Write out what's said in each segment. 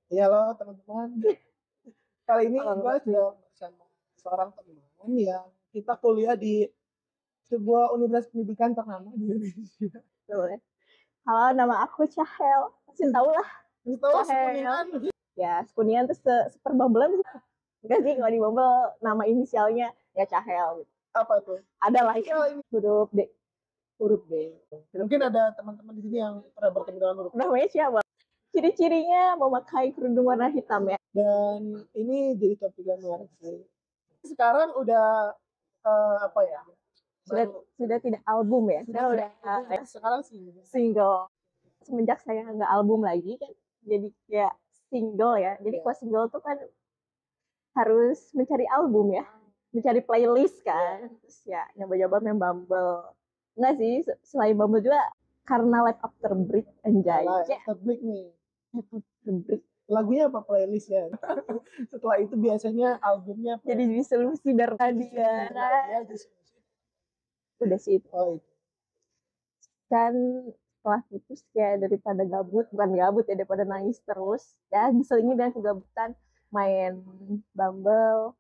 Iya loh teman-teman. Kali ini Halo, gue sudah bersama seorang teman yang kita kuliah di sebuah universitas pendidikan ternama di Indonesia. boleh. Halo, nama aku Cahel. Pasti tahu lah. Itu Sekuningan. Ya, Sekunian tuh seperbambelan. Enggak sih, kalau di Bumble nama inisialnya ya Cahel gitu. Apa tuh? Ada lah ya. Ya, ini Huruf D. huruf B. Mungkin ada teman-teman di sini yang pernah bertemu dengan huruf B. Namanya siapa? Ciri-cirinya memakai kerudung warna hitam ya. Dan ini jadi topik yang menarik sih. Sekarang udah apa ya? Sudah tidak album ya. Saya udah Sekarang sih single. Semenjak saya nggak album lagi kan, jadi kayak single ya. Jadi kalau single tuh kan harus mencari album ya, mencari playlist kan. Terus ya nyoba-nyoba main Bumble. Enggak sih, selain Bumble juga karena Life After Break, anjay. Publik nih. Life After Break. Lagunya apa playlist ya? Setelah itu biasanya albumnya apa? Jadi solusi dari tadi ya. Udah sih itu. Oh, itu. Dan setelah putus kayak daripada gabut, bukan gabut ya, daripada nangis terus ya, diselingi dengan kegabutan main Bumble.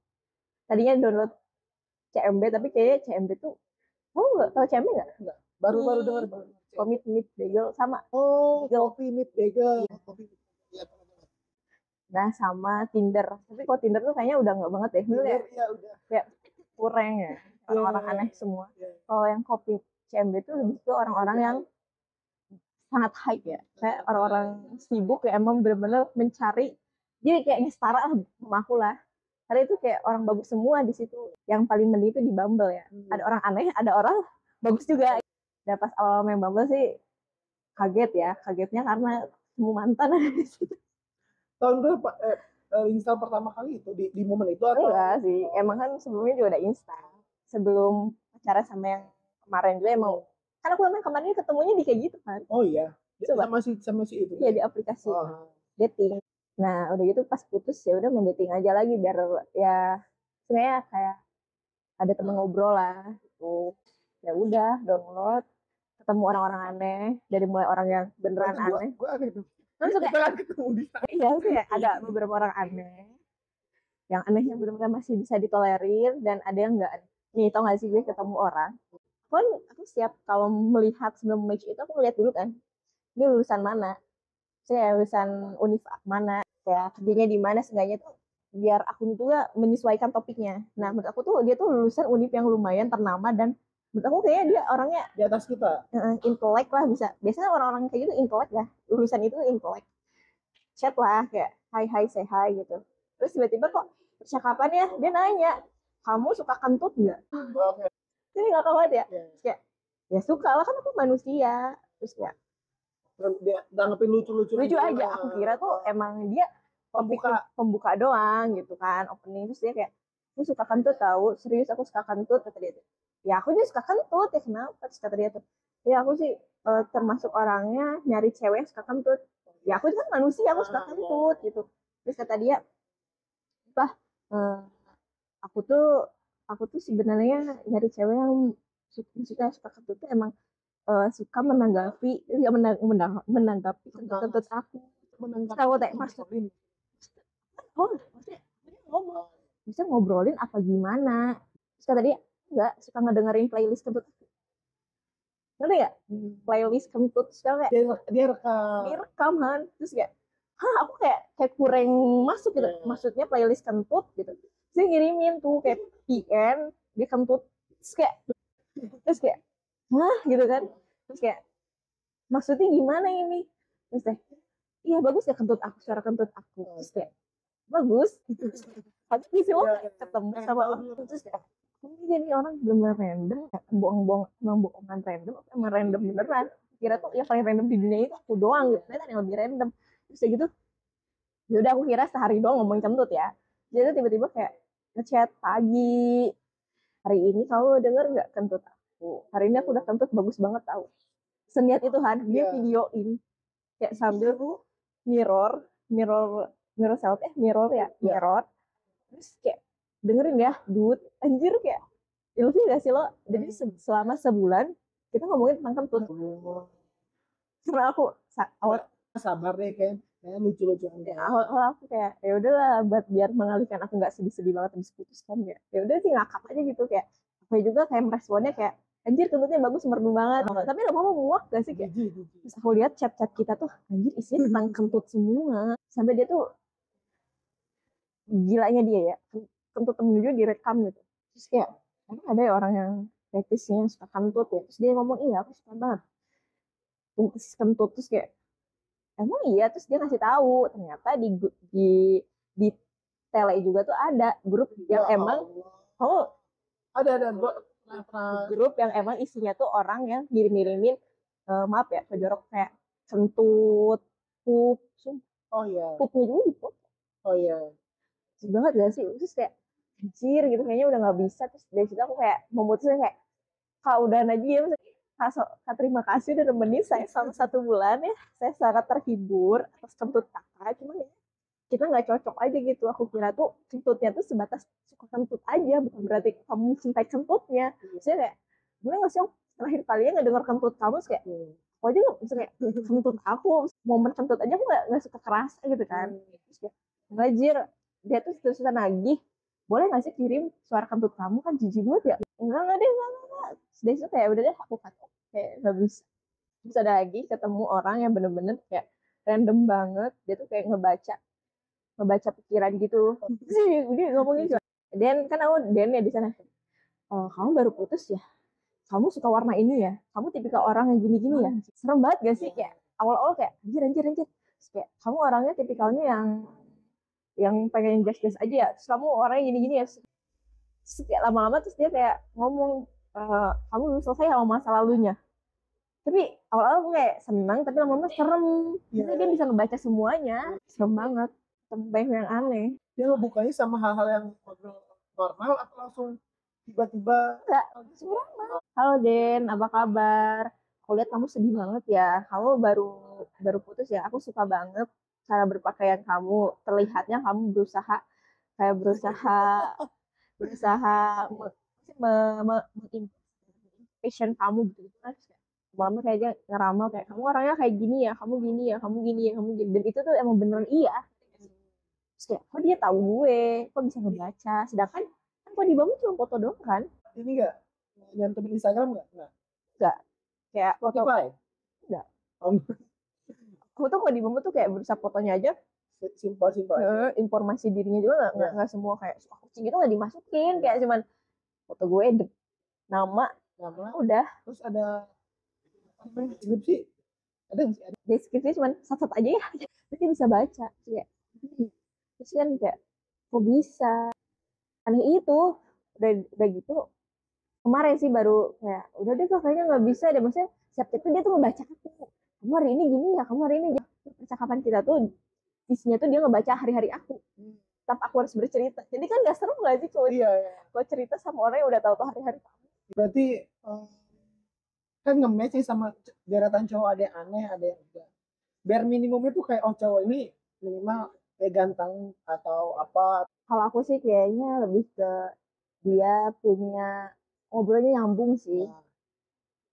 Tadinya download CMB, tapi kayaknya CMB tuh, nggak tahu CMB nggak? Baru dengar baru. Commit Meet Bagel sama. Oh, Coffee Meet Bagel. Iya. Nah, sama Tinder. Tapi kalau Tinder tuh kayaknya udah nggak banget ya. Tinder ya udah. Kayak kurang ya. Orang-orang aneh semua. Kalau yang kopi CMB tuh lebih ke orang-orang yang sangat hype ya. Kayak orang-orang sibuk ya, emang bener-bener mencari. Dia kayak setara sama aku lah. Karena itu kayak orang bagus semua di situ. Yang paling mending itu di Bumble ya. Ada orang aneh, ada orang bagus juga. Dan pas awal main Bumble sih kaget ya. Kagetnya karena semua mantan ada di situ. Tahun berapa install pertama kali itu di momen itu atau? Enggak sih. Emang kan sebelumnya juga ada install. Sebelum pacaran sama yang kemarin juga emang. Karena aku emang kemarin ketemunya di kayak gitu kan. Oh iya. Coba. Sama si itu. Iya, di aplikasi dating. Nah, udah gitu pas putus ya udah main dating aja lagi biar ya sebenarnya kayak ada temen ngobrol lah gitu. Ya udah download, ketemu orang-orang aneh, dari mulai orang yang beneran aneh. Gue aneh tuh. Terus Kita kan ketemu di sana. iya kayak ada beberapa orang aneh. Yang aneh yang benar-benar masih bisa ditolerir dan ada yang enggak. Nih, tau gak sih gue ketemu orang. Kan aku siap kalau melihat sebelum match itu aku lihat dulu kan. Ini lulusan mana? Saya lulusan univ mana? Ya, kerjanya di mana seenggaknya tuh biar aku juga menyesuaikan topiknya. Nah, menurut aku tuh dia tuh lulusan univ yang lumayan ternama dan menurut aku kayaknya dia orangnya di atas kita. Intelek lah bisa. Biasanya orang-orang kayak gitu intelek lah. Lulusan itu intelek. Chat lah kayak hi say hi gitu. Terus tiba-tiba kok percakapannya dia nanya, "Kamu suka kentut nggak?" Oke. Ini nggak banget ya. Terus kayak ya suka lah, kan aku manusia. Terus kayak dia nanggepin lucu aja. Aku kira tuh emang dia pembuka doang gitu kan, opening. Terus dia kayak, aku suka kentut tahu, serius aku suka kentut, kata dia tuh. Ya aku juga suka kentut ya, kenapa? Terus kata dia tuh, ya aku sih termasuk orangnya nyari cewek yang suka kentut. Ya aku kan manusia, aku suka kentut gitu. Terus kata dia, bah aku tuh sebenarnya nyari cewek yang suka kentut tuh emang suka menanggapi kentut aku. Tahu teh maksudnya maksudnya ngomong bisa ngobrolin apa gimana. Terus kata dia enggak suka ngedengerin playlist kentut aku. Ngerti nggak? Playlist kentut kayak dia rekam kan. Terus kayak aku kayak kurang masuk gitu. Maksudnya playlist kentut gitu. Saya ngirimin tuh kayak PN dia kentut. Terus kayak gitu kan. Terus kayak maksudnya gimana ini? Terus deh, iya bagus ya kentut aku, suara kentut aku. Terus kayak bagus. Tapi sih lo ketemu sama orang terus kayak ini jadi orang bener-bener random, bohongan random, emang random beneran. Kira tuh yang paling random di dunia itu aku doang gitu. Ternyata yang lebih random. Terus kayak gitu, ya udah aku kira sehari doang ngomongin kentut ya. Jadi tiba-tiba kayak ngechat pagi, hari ini kamu denger nggak kentut aku? Hari ini aku udah kentut bagus banget tahu. Seniat itu kan dia videoin kayak sambil mirror selfie mirror terus kayak dengerin ya dude anjir kayak ilfil gak sih lo. Jadi selama sebulan kita ngomongin tentang kentut karena aku sabar deh kan kayak lucu-lucuan Ya, banget. awal aku kayak ya udahlah buat biar mengalihkan aku nggak sedih-sedih banget habis putus kan ya udah sih ngakak aja gitu kayak aku juga kayak meresponnya kayak anjir kentutnya bagus merdu banget tapi lama-lama muak gak sih kayak Jijik. terus aku lihat chat-chat kita tuh anjir isinya tentang kentut semua sampai dia tuh gilanya dia ya kentut temen juga direkam gitu terus kayak emang ada ya orang yang fetisnya suka kentut ya terus dia ngomong iya aku suka banget kentut terus kayak emang iya terus dia ngasih tahu ternyata di di tele juga tuh ada grup yang Ya emang Allah. oh Ada gua pernah grup yang emang isinya tuh orang yang ngirim-ngirimin maaf ya kejorok kayak kentut pup oh iya. pupnya juga di Oh iya. banget gak sih terus kayak anjir gitu kayaknya udah nggak bisa terus dari situ aku kayak memutuskan kayak kak udah aja ya kak terima kasih udah nemenin saya selama 1 bulan ya saya sangat terhibur atas kentut kakak cuman ya kita nggak cocok aja gitu aku kira tuh kentutnya tuh sebatas suka kentut aja bukan berarti kamu mencintai kentutnya saya kayak gue nggak sih terakhir kalinya nggak dengar kentut kamu kayak aku aja nggak bisa kayak kentut aku momen kentut aja aku nggak suka kerasa gitu kan terus kayak ngajir dia tuh terusan lagi boleh nggak sih kirim suara kentut kamu kan jijik banget ya enggak deh enggak sudah itu kayak udah deh aku kata kayak nggak bisa terus ada lagi ketemu orang yang bener-bener kayak random banget dia tuh kayak ngebaca pikiran gitu sih dia ngomongin cuma Dan kan aku Dan ya di sana oh, kamu baru putus ya kamu suka warna ini ya kamu tipikal orang yang gini-gini ya serem banget gak sih kayak awal-awal kayak anjir terus kayak kamu orangnya tipikalnya yang pengen jas-jas aja ya terus kamu orangnya gini-gini ya terus kayak lama-lama terus dia kayak ngomong kamu belum selesai sama masa lalunya tapi awal-awal gue kayak senang tapi lama-lama serem karena dia bisa ngebaca semuanya serem banget sampai yang aneh Dia ngebukanya sama hal-hal yang normal atau langsung tiba-tiba enggak semua halo Den apa kabar aku lihat kamu sedih banget ya kamu baru baru putus ya aku suka banget cara berpakaian kamu terlihatnya kamu berusaha kayak berusaha me, me, me, passion kamu gitu kan mama kayaknya ngeramal kayak kamu orangnya kayak gini ya kamu gini ya kamu gini ya kamu gini dan itu tuh emang beneran iya terus kayak kok dia tahu gue kok bisa ngebaca sedangkan kan kok di bawah cuma foto doang kan ini enggak nyantumin Instagram enggak kayak foto Spotify enggak oh, aku tuh kok di bawah tuh kayak berusaha fotonya aja simpel informasi dirinya juga nggak semua kayak suka kucing gitu nggak dimasukin kayak cuman foto gue nama udah terus ada deskripsi ada nggak sih ada deskripsi cuman satu aja ya terus dia bisa baca kayak terus kan kayak kok bisa aneh itu udah gitu kemarin sih baru kayak udah deh kak kayaknya nggak bisa deh maksudnya setiap itu dia tuh ngebaca aku kamu hari ini gini ya kamu hari ini gini. Percakapan kita tuh isinya tuh dia ngebaca hari-hari aku tetap aku harus bercerita jadi kan gak seru gak sih kalau iya. kalau cerita sama orang yang udah tahu tuh hari-hari kamu Berarti kan nge-match sih sama deretan cowok ada yang aneh, ada yang enggak. Bare minimumnya tuh kayak oh cowok ini minimal kayak ganteng atau apa. kalau aku sih kayaknya lebih ke dia punya ngobrolnya nyambung sih Nah,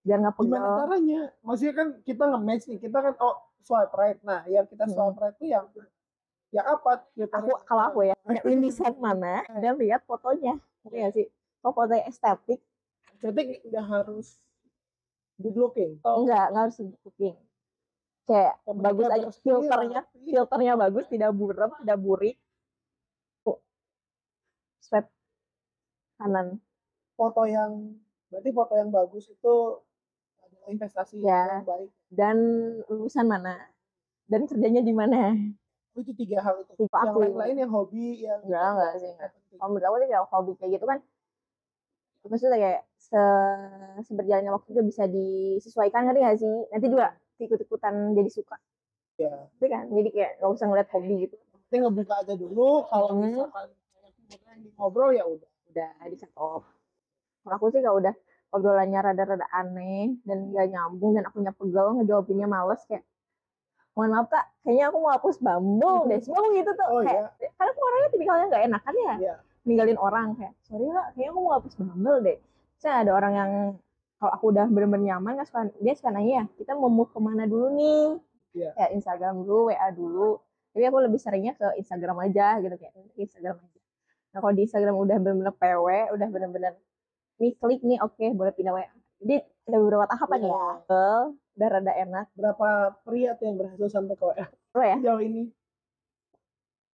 biar nggak gimana pegel caranya? Maksudnya kan kita nge-match nih, kita kan oh swipe right. Nah, yang kita swipe right tuh yang apa? kalau aku ya linisan mana dan lihat fotonya ngerti nggak sih kalau fotonya estetik Jadi nggak harus good looking. Oh, nggak harus cooking kayak yang bagus bener-bener aja bersih lah. filternya bagus tidak buram tidak burik tuh swipe kanan Foto yang berarti foto yang bagus itu adalah investasi ya yang baik. dan lulusan mana dan kerjanya di mana Oh, itu 3 hal itu. Tipe Yang aku lain-lain yang hobi yang enggak sih enggak kalau menurut aku sih kayak hobi kayak gitu kan maksudnya kayak seberjalannya waktu juga bisa disesuaikan kan ya sih nanti juga ikut-ikutan jadi suka ya. itu kan jadi kayak nggak usah ngeliat hobi gitu Kita ngebuka aja dulu kalau misalkan ngobrol ya udah di set off kalau aku sih kalau udah obrolannya rada-rada aneh dan gak nyambung dan akunya pegel ngejawabinnya males kayak mohon maaf kak kayaknya aku mau hapus Bumble deh semua gitu tuh kayak karena aku orangnya tipikalnya nggak enakan ya ninggalin orang kayak sorry kak kayaknya aku mau hapus Bumble deh saya ada orang yang kalau aku udah bener-bener nyaman dia suka nanya ya kita mau move kemana dulu nih ya Instagram dulu WA dulu Jadi aku lebih seringnya ke Instagram aja gitu, kayak Instagram aja. Nah kalau di Instagram udah bener-bener PW, udah bener-bener nih klik nih, oke boleh pindah WA. Jadi ada beberapa tahapan Iya. ya. Udah rada enak. Berapa pria tuh yang berhasil sampai ke WA Apa ya? sejauh ini?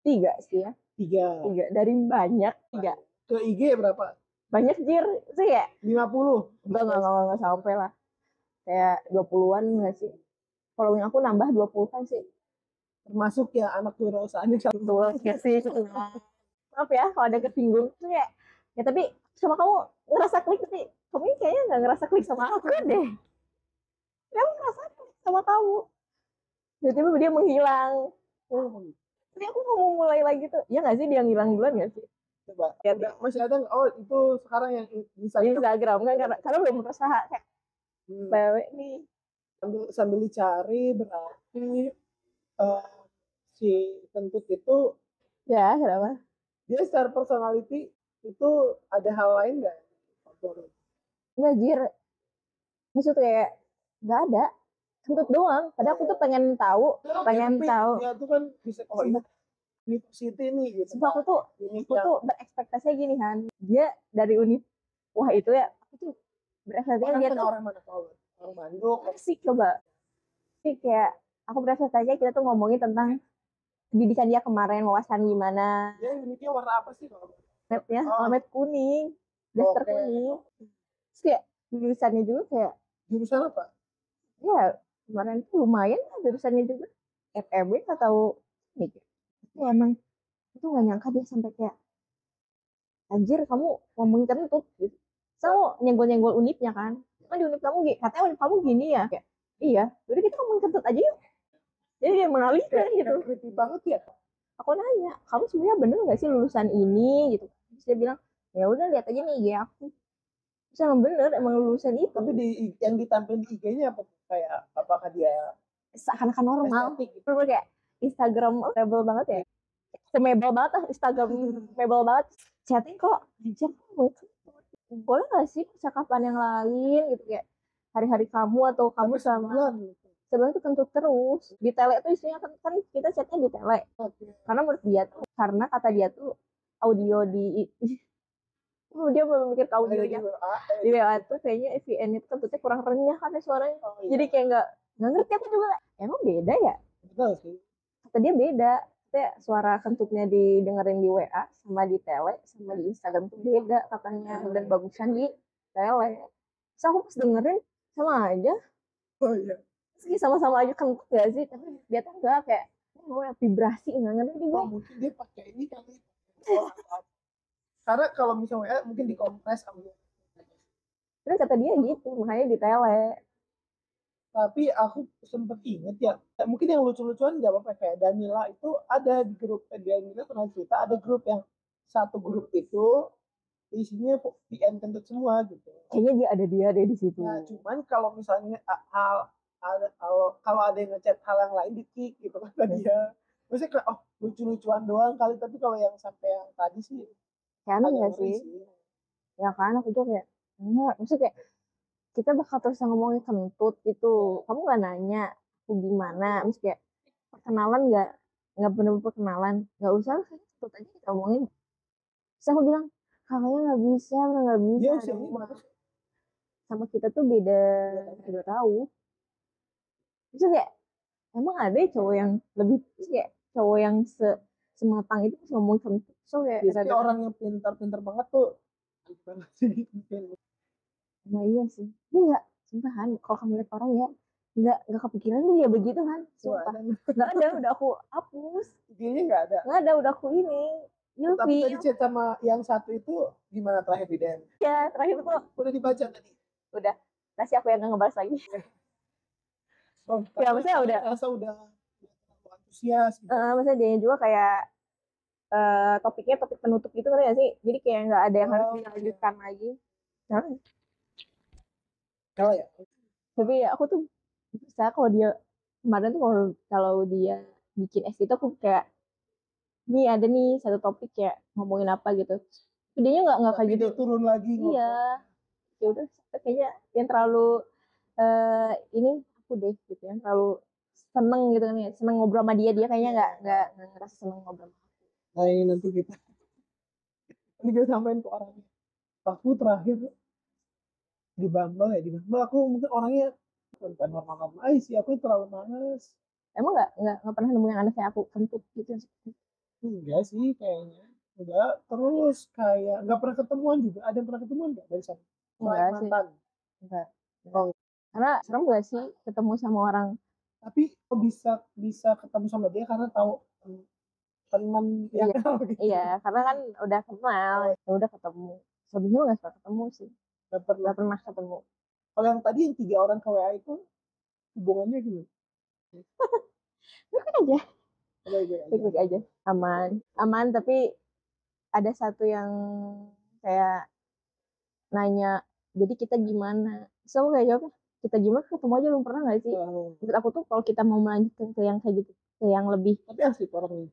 3 sih ya. 3. 3 dari banyak 3. Ke IG berapa? Banyak jir sih ya. 50. Enggak sampai lah. Kayak 20-an enggak sih? Following aku nambah 20-an sih. Termasuk ya anak wirausahaan yang satu. Betul enggak sih? Maaf ya kalau ada kesinggung tuh ya. Ya tapi sama kamu ngerasa klik, tapi kamu ini kayaknya nggak ngerasa klik sama aku deh. Kamu ngerasa klik sama kamu. Tiba-tiba dia menghilang. Tapi aku mau mulai lagi tuh. Ya nggak sih, dia ngilang duluan nggak sih? Coba. Ya, Udah, masih ada nggak? Oh itu sekarang yang di Instagram. Instagram kan, karena belum berusaha kayak cewek nih. Sambil dicari berarti si Kentut itu Ya kenapa? dia secara personality itu ada hal lain nggak? Nggak jir. Maksud kayak nggak ada. Kentut doang. Padahal aku tuh pengen tahu. Dia tuh kan bisa ini university nih gitu. Sumpah aku tuh berekspektasinya gini kan. Dia dari univ. Wah itu ya. Aku tuh berekspektasinya dia tuh orang mana tahu? Orang Bandung. sih coba. Sih kayak aku berekspektasinya kita tuh ngomongin tentang pendidikan dia kemarin, wawasan gimana. Dia univnya warna apa sih kalau? Mapnya, map kuning, daster kuning. Terus kayak jurusannya juga kayak. Jurusan apa? Ya kemarin tuh lumayan lah jurusannya juga. FEB atau nih. Ya emang itu nggak nyangka dia sampai kayak anjir kamu ngomongin kentut gitu. So nyenggol-nyenggol unipnya kan. Di unip kamu katanya unip kamu gini ya. Kayak, iya, jadi kita ngomongin kentut aja yuk. Jadi dia mengalihkan gitu. Creepy banget ya. Aku nanya, kamu sebenarnya bener nggak sih lulusan ini gitu. Terus dia bilang, ya udah lihat aja nih IG aku. Terus emang bener, emang lulusan itu. Tapi yang ditampilin di IG-nya apa? Kayak apakah dia seakan-akan normal. Estetik. Bener kayak Instagram mebel banget ya. Semebel banget lah, Instagram mebel banget. Chatting kok, anjir boleh nggak sih percakapan yang lain gitu, kayak hari-hari kamu atau kamu sama sebenarnya tuh kentut terus. Di tele tuh isinya kan kita chatnya di tele. Karena menurut dia tuh, karena kata dia tuh audio di dia memikir audionya di WA tuh kayaknya VN itu kentutnya kurang renyah kan suaranya. Jadi kayak nggak ngerti aku juga, emang beda ya? Betul sih. Kata dia beda. Katanya suara kentutnya didengerin di WA sama di tele sama di Instagram tuh beda katanya, dan bagusan di tele. Terus aku pas dengerin sama aja. Oh iya. Sama-sama aja kentut gak sih? Tapi dia tuh enggak, kayak vibrasi, nggak ngerti gue. Mungkin dia pakai ini kali. Karena kalau misalnya mungkin dikompres audio. Terus kata dia gitu, makanya di tele. Tapi aku sempet inget ya, mungkin yang lucu-lucuan nggak apa-apa, kayak Danila itu ada di grup, Danila pernah cerita ada grup yang satu grup itu isinya VN kentut semua gitu. Kayaknya dia ada di situ. Nah, cuman kalau misalnya kalau ada yang ngechat hal yang lain di-kick gitu kan dia. Maksudnya kayak lucu-lucuan doang kali, tapi kalau yang sampai yang tadi sih kan nggak sih? Ya kan aku tuh kayak enggak, maksudnya kayak kita bakal terus ngomongin kentut gitu. Kamu nggak nanya aku gimana, terus kayak perkenalan nggak bener-bener perkenalan, nggak usah kentut aja kita ngomongin. Terus aku bilang kakaknya nggak bisa. Dia sama kita tuh beda tahun. Terus kayak emang ada cowok yang lebih, terus kayak cowok yang sematang itu pas ngomong kentut. So kayak biasanya orang yang pintar-pintar banget tuh banget sih. Nah iya sih, tapi nggak, sumpah Han, kalau kamu lihat orang ya nggak kepikiran dia begitu Han, sumpah nggak ada, udah aku hapus. IG-nya nggak ada, udah aku ini. Tapi tadi chat sama yang satu itu gimana terakhir di DM? Ya terakhir tuh udah dibaca tadi. Udah, kasih aku yang nggak ngebahas lagi. Ya maksudnya udah antusias gitu. Maksudnya dia juga kayak topiknya topik penutup gitu kan ya sih, jadi kayak nggak ada yang harus dilanjutkan lagi. Kalau ya, tapi ya aku tuh bisa kalau dia kemarin tuh kalau dia bikin itu aku kayak nih ada nih satu topik kayak ngomongin apa gitu, videonya nggak kayak gitu, turun lagi. Iya, ya udah kayaknya yang terlalu ini aku deh gitu, yang terlalu seneng gitu kan ya, seneng ngobrol sama dia kayaknya nggak ngerasa seneng ngobrol. Nah ini nanti kita sampein ke orangnya. Aku terakhir di Bumble ya, di Bumble aku mungkin orangnya bukan normal-normal aja sih, aku terlalu males. Emang nggak pernah nemu yang aneh kayak aku kentut gitu. Enggak sih kayaknya. Enggak, terus kayak nggak pernah ketemuan juga. Ada yang pernah ketemuan nggak dari sana? Selain Enggak sih, mantan. enggak. Oh, Karena serem gak sih ketemu sama orang. tapi kok bisa bisa ketemu sama dia karena tahu teman Iya, yang kenal gitu. iya, karena kan udah kenal, Oh, ya udah ketemu. Sebelumnya nggak suka ketemu sih, nggak pernah. nggak pernah ketemu. Kalau yang tadi yang 3 orang ke WA itu hubungannya gimana? Baik aja, Baik-baik aja. baik aja, aman, aman. Tapi ada satu yang kayak nanya, jadi kita gimana? So aku kayak jawab, kita gimana? Ketemu aja belum pernah nggak sih? Menurut aku tuh kalau kita mau melanjutkan ke yang kayak gitu, ke yang lebih Tapi asik orangnya.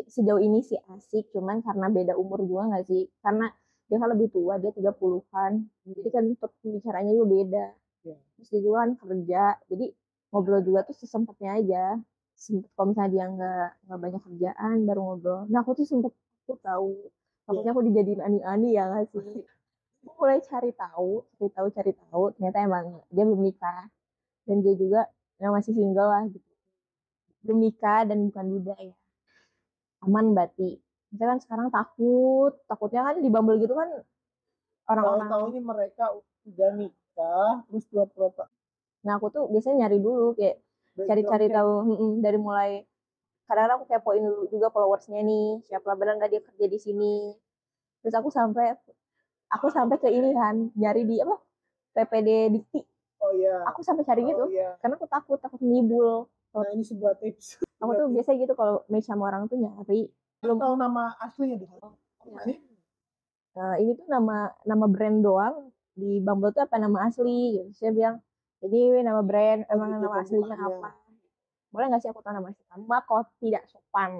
sejauh ini sih asik, cuman karena beda umur juga nggak sih? Karena dia kan lebih tua, dia 30-an. Jadi kan pembicaranya juga beda. Ya. Terus dia juga kan kerja, jadi ngobrol juga tuh sesempatnya aja. Sempet kalau misalnya dia nggak banyak kerjaan baru ngobrol. Nah aku tuh sempet aku tahu, takutnya aku dijadiin ani-ani ya nggak sih? Aku mulai cari tahu, ternyata emang dia belum nikah dan dia juga yang masih single lah gitu. Belum nikah dan bukan duda ya. Aman berarti. Kita kan sekarang takutnya kan di Bumble gitu kan orang-orang. Tahu-tahunya mereka udah nikah, terus pura-pura tak Nah aku tuh biasanya nyari dulu kayak cari-cari background check. tahu dari mulai kadang-kadang aku kepoin dulu juga followersnya nih siapa benar nggak dia kerja di sini. Terus aku sampai ke ini kan nyari di apa PPD Dikti. Oh iya. Aku sampai cari gitu iya. karena aku takut nyibul. Nah ini sebuah tips. Aku tuh biasa gitu kalau match sama orang tuh nyari belum tahu nama aslinya di sana. ini tuh nama brand doang di Bumble tuh apa nama asli gitu. Saya bilang ini nama brand emang gitu, nama aslinya pembukaannya. apa, boleh nggak sih aku tahu nama aslinya, mbak kok tidak sopan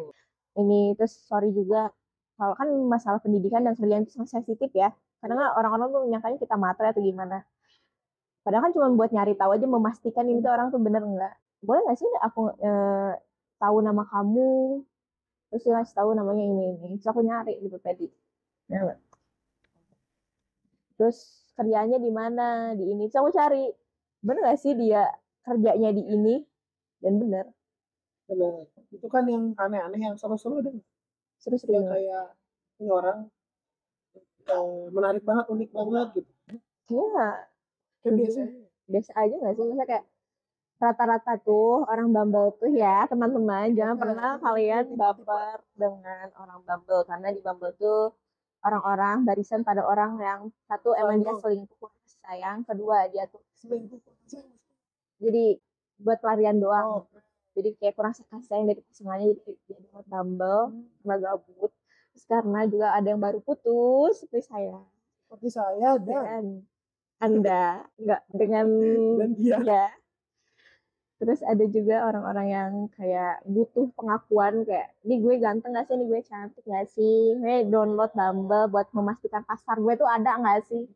ini. Terus sorry juga kalau kan masalah pendidikan dan kerjaan itu sangat sensitif ya, karena orang-orang tuh nyangkanya kita matre atau gimana, padahal kan cuma buat nyari tahu aja, memastikan ini tuh orang tuh bener nggak. Boleh nggak sih aku tahu nama kamu, terus dia ngasih tahu namanya ini terus aku nyari di PPD ya. Terus kerjanya di mana di ini, terus aku cari bener gak sih dia kerjanya di ini, dan bener. Benar. Itu kan yang aneh-aneh yang seru-seru deh. Seru-seru Yang banget. kayak ini orang menarik banget, unik banget gitu. Iya, Kayak biasa. biasa aja gak sih, misalnya kayak rata-rata tuh orang Bumble tuh ya teman-teman, jangan pernah kalian baper dengan orang Bumble, karena di Bumble tuh orang-orang barisan pada orang yang satu emang dia selingkuh sayang, kedua dia tuh Selingkuh. jadi buat pelarian doang. Oh, Jadi kayak kurang kasih sayang dari pasangannya, jadi dia download Bumble karena gabut. Terus karena juga ada yang baru putus seperti saya seperti saya dan Anda nggak dengan dan dia. ya. Terus ada juga orang-orang yang kayak butuh pengakuan kayak, ini gue ganteng gak sih, ini gue cantik gak sih, gue download Bumble buat memastikan pasar gue tuh ada gak sih.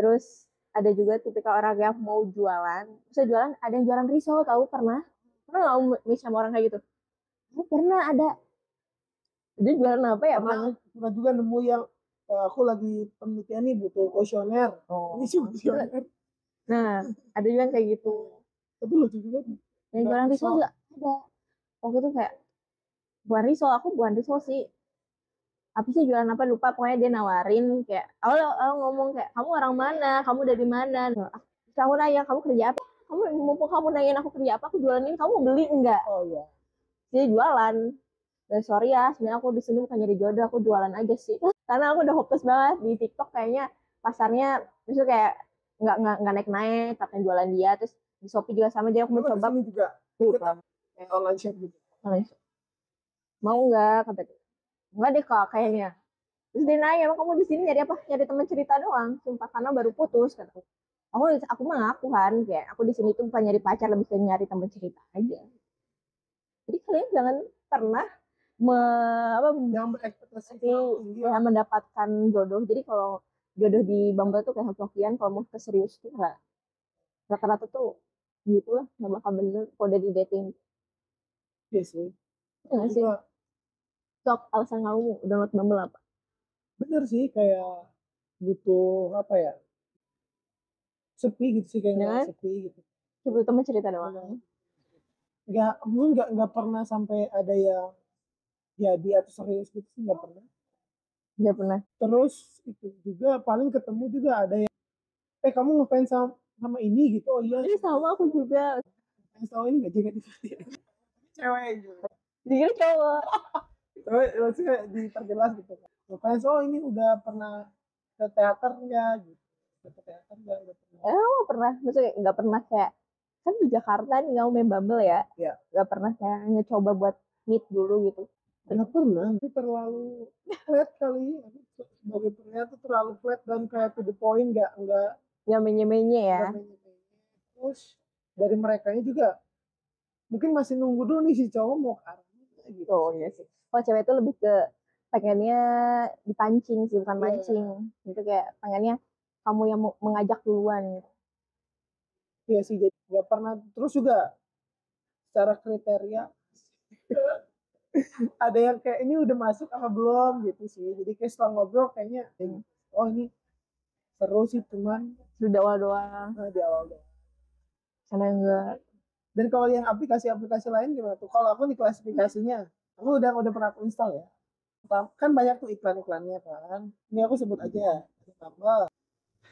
Terus ada juga tipikal orang yang mau jualan, bisa jualan, ada yang jualan risol, tahu pernah nggak match sama orang kayak gitu? Oh, pernah ada. Dia jualan apa ya? Pernah juga nemu yang aku lagi penelitian nih butuh kuesioner. Ini sih kuesioner. Nah, ada juga yang kayak gitu. Tapi lucu juga. Yang jualan risol juga ada. Waktu itu kayak bukan risol sih. Apa sih jualan apa lupa, pokoknya dia nawarin kayak awal ngomong kayak, kamu orang mana, kamu dari mana. Aku nanya kamu kerja apa, mumpung kamu nanyain aku kerja apa, aku jualan ini, kamu beli enggak? Oh iya. Dia jualan. Dan sorry ya, sebenarnya aku di sini bukan nyari jodoh, aku jualan aja sih. Karena aku udah hopeless banget di TikTok, kayaknya pasarnya justru kayak nggak naik-naik, katanya jualan dia. Terus di Shopee juga sama, jadi aku mencoba. Ini juga kayak online shop gitu. Mau nggak, kata dia. Nggak deh kak, kayaknya. Terus dia nanya, emang kamu di sini nyari apa? Nyari teman cerita doang, sumpah, karena baru putus kata aku mah ngaku kan kayak aku di sini tuh bukan nyari pacar, lebih ke nyari teman cerita aja. Jadi kalian jangan pernah yang berekspektasi ya mendapatkan jodoh. Jadi kalau jodoh di Bumble tuh kayak hoki-hokian, kalau mau ke serius tuh nggak, rata-rata tuh gitu lah, nggak bakal bener kalau udah di dating. Iya sih. Ya nggak sih? Juga Sok alasan kamu download Bumble apa? bener sih kayak butuh apa ya? Sepi gitu sih kayak nggak Dengan sepi gitu. coba teman cerita doang. Nggak pernah sampai ada yang jadi atau serius gitu sih nggak pernah. Nggak pernah. Terus itu juga paling ketemu juga ada yang kamu ngefans sama ini gitu. Oh iya, Ini sama aku juga. yang tahu ini nggak jaga di cewek gitu. Dia cowok. Tapi maksudnya diperjelas gitu kan. Ngefans, oh ini udah pernah ke teater nggak gitu. Ke teater nggak udah pernah. Nggak pernah. Maksudnya nggak pernah kayak kan di Jakarta nih kamu main Bumble ya. Ya. Nggak pernah kayak ngecoba buat meet dulu gitu. Nggak pernah, itu terlalu flat kali. Aku sebagai pria tuh terlalu flat dan kayak to the point, Nggak menye-menye ya. nggak menye-menye. Terus dari mereka juga mungkin masih nunggu dulu nih si cowok mau ke arah mana gitu. Oh iya sih. Kalau cewek itu lebih ke pengennya dipancing sih, bukan Iya. mancing. Itu kayak pengennya kamu yang mengajak duluan gitu. Iya sih, jadi nggak pernah. Terus juga secara kriteria ada yang kayak ini udah masuk apa belum gitu sih. Jadi kayak setelah ngobrol kayaknya oh ini seru sih cuman Sudah awal doang. di awal doang. Karena enggak. Dan kalau yang aplikasi-aplikasi lain gimana tuh? Kalau aku nih klasifikasinya, aku udah pernah aku install ya. Kan banyak tuh iklan-iklannya kan. Ini aku sebut aja, ada Bumble,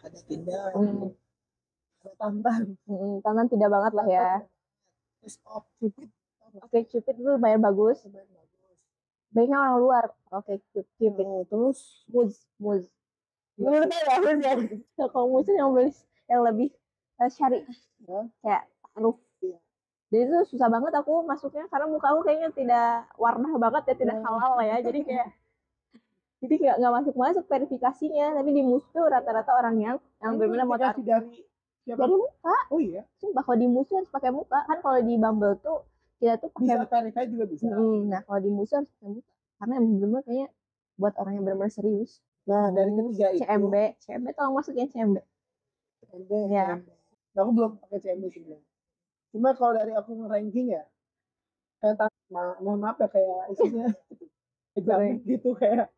ada Tinder, ada Tantan. Tantan tidak banget lah ya. Terus Cupid. Oke, Cupid itu lumayan bagus. Baiknya orang luar. Oke, Cupid. Terus Muz. Menurut saya bagus ya. Kalau Muz yang lebih syari. Kayak taruh. Jadi itu susah banget aku masuknya karena muka aku kayaknya tidak warna banget ya, tidak halal lah ya. Jadi kayak nggak masuk verifikasinya. Tapi di Muz tuh rata-rata orang yang benar-benar mau taruh dari muka. Oh iya. Sumpah kalau di Muz harus pakai muka. Kan kalau di Bumble tuh kita tuh pakai bisa verify juga bisa. Nah kalau di Muz harus pakai muka. Karena yang benar-benar kayaknya buat orang yang benar-benar serius. Nah dari ketiga itu CMB tolong masukin CMB. Ya. Nah, aku belum pakai CMB sebenarnya. Cuma kalau dari aku ranking ya, kayak mohon maaf ya kayak isinya kejamin gitu kayak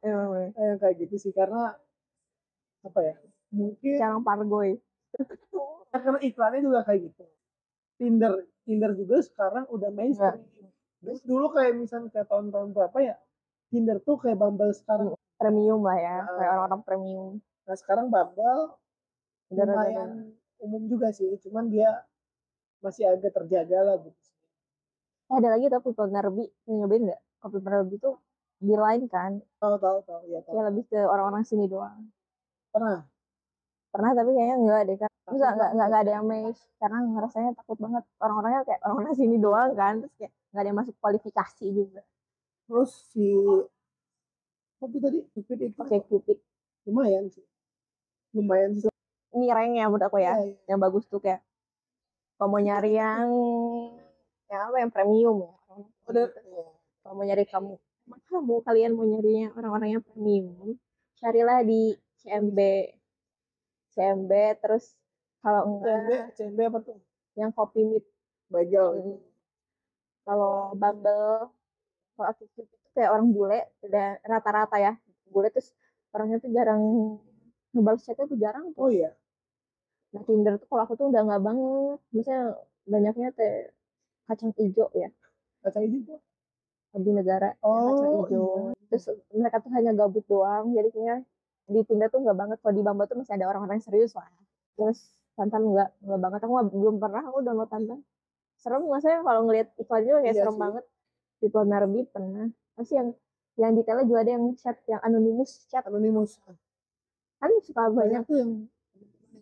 gitu sih karena apa ya? Mungkin Jangan pargoy. karena iklannya juga kayak gitu. Tinder juga sekarang udah mainstream. Dulu kayak misalnya kayak tahun-tahun berapa ya? Tinder tuh kayak Bumble sekarang premium lah ya, kayak orang-orang premium. Nah sekarang Bumble lumayan umum juga sih, cuman dia masih agak terjaga lah gitu. Ada lagi tapi People Nerbi, nyobain nggak? People Nerbi tuh di line kan? Tahu ya. Ya lebih ke orang-orang sini doang. Pernah tapi kayaknya enggak deh kan. Terus nggak ada yang match karena ngerasanya takut banget orang-orangnya kayak orang-orang sini doang kan, terus kayak nggak ada yang masuk kualifikasi juga. Terus si apa tadi Cupid itu Cupid lumayan sih. Ini ranknya menurut aku ya. Yang bagus tuh kayak kalau mau nyari yang apa yang premium ya. Kalau mau nyari kalian mau nyarinya orang-orang yang premium, carilah di CMB terus kalau enggak CMB apa tuh? Yang Coffee Meet Bagel. Kalau Bumble, kalau aku itu kayak orang bule, udah rata-rata ya bule, terus orangnya tuh jarang ngebalas chatnya tuh jarang tuh. Oh iya. Nah Tinder tuh kalau aku tuh udah nggak banget, misalnya banyaknya teh kacang hijau ya. Kacang hijau di negara kacang hijau. Iya. Terus mereka tuh hanya gabut doang, jadi kayaknya di Tinder tuh nggak banget. Kalau di Bumble tuh masih ada orang-orang serius lah. Terus Tantan nggak banget. Aku belum pernah aku download Tantan. Serem nggak saya kalau ngelihat iklannya kayak serem banget. Di Narbi pernah. Pasti yang detailnya juga ada yang chat yang anonimus chat. Kan suka banyak tuh yang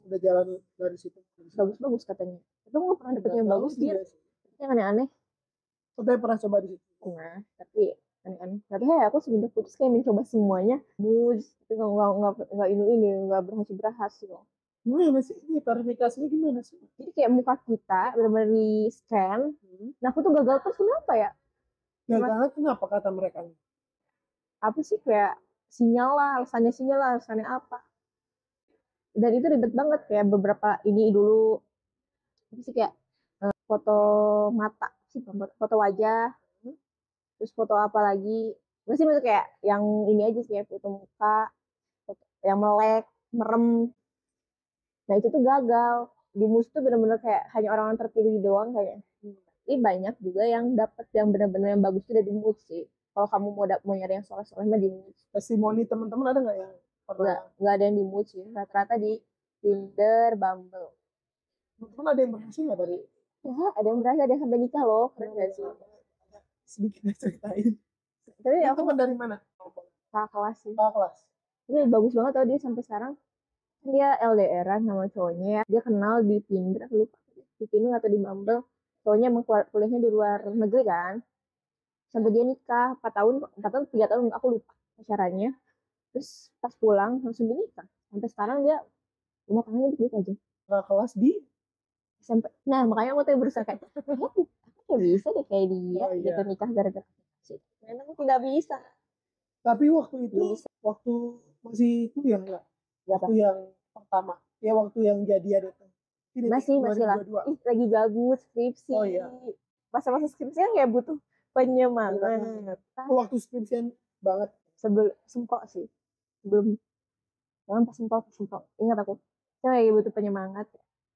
udah jalan dari situ. Bagus katanya. Tapi nggak pernah dapet yang bagus dia. Yang aneh-aneh. Udah pernah coba di situ. Nah, tapi aneh-aneh. Tapi aku semenjak putus kayak mencoba semuanya. Tapi nggak ini nggak berhasil. Gimana sih ini verifikasinya gimana sih? Jadi kayak muka kita benar-benar di scan. Nah aku tuh gagal terus kenapa ya? Gagal kenapa kata mereka? Apa sih kayak sinyal lah, alasannya apa? Dan itu ribet banget kayak beberapa ini dulu. Tapi sih kayak foto mata sih, foto wajah, terus foto apa lagi, nggak sih maksudnya kayak yang ini aja sih, kayak foto muka, foto yang melek, merem. Nah itu tuh gagal. Di MUS tuh bener-bener kayak hanya orang-orang terpilih doang kayaknya. Ini banyak juga yang dapet yang bener-bener yang bagus tuh dari MUS sih. Kalau kamu mau nyari yang soleh-soleh mah di MUS. Testimoni teman-teman ada nggak yang pernah? Nggak ada yang di MUS sih. Rata-rata di Tinder, Bumble. Teman-teman ada yang berhasil nggak dari? Ya, ada yang berhasil, ada yang sampai nikah loh. Keren gak sih? Sedikit ceritain. Tapi Itu aku teman dari mana? kakak kelas sih. Kakak kelas. Ini bagus banget tau dia sampai sekarang. Dia LDR-an sama cowoknya ya. Dia kenal di Tinder, aku lupa. Di Tinder atau di Bumble. Cowoknya emang kuliahnya di luar negeri kan. Sampai dia nikah 4 tahun, 4 tahun, 3 tahun, aku lupa pacarannya. Terus pas pulang langsung dinikah. Sampai sekarang dia rumah tangganya baik aja. Kakak kelas di Sampai, nah makanya aku tuh berusaha kayak, aku nggak bisa deh kayak dia Oh, iya. gitu nikah gara-gara sih. Karena aku tidak bisa. Tapi waktu itu, waktu masih kuliah nggak? Waktu yang pertama, ya waktu yang jadian itu. Ini Masih lah. 2022. Ih, lagi gabut skripsi. Oh, iya. Masa-masa skripsi kan kayak butuh penyemangat. Waktu skripsian banget. Sebelum sempok sih. Sebelum pas sempok. Ingat aku. Saya lagi butuh penyemangat.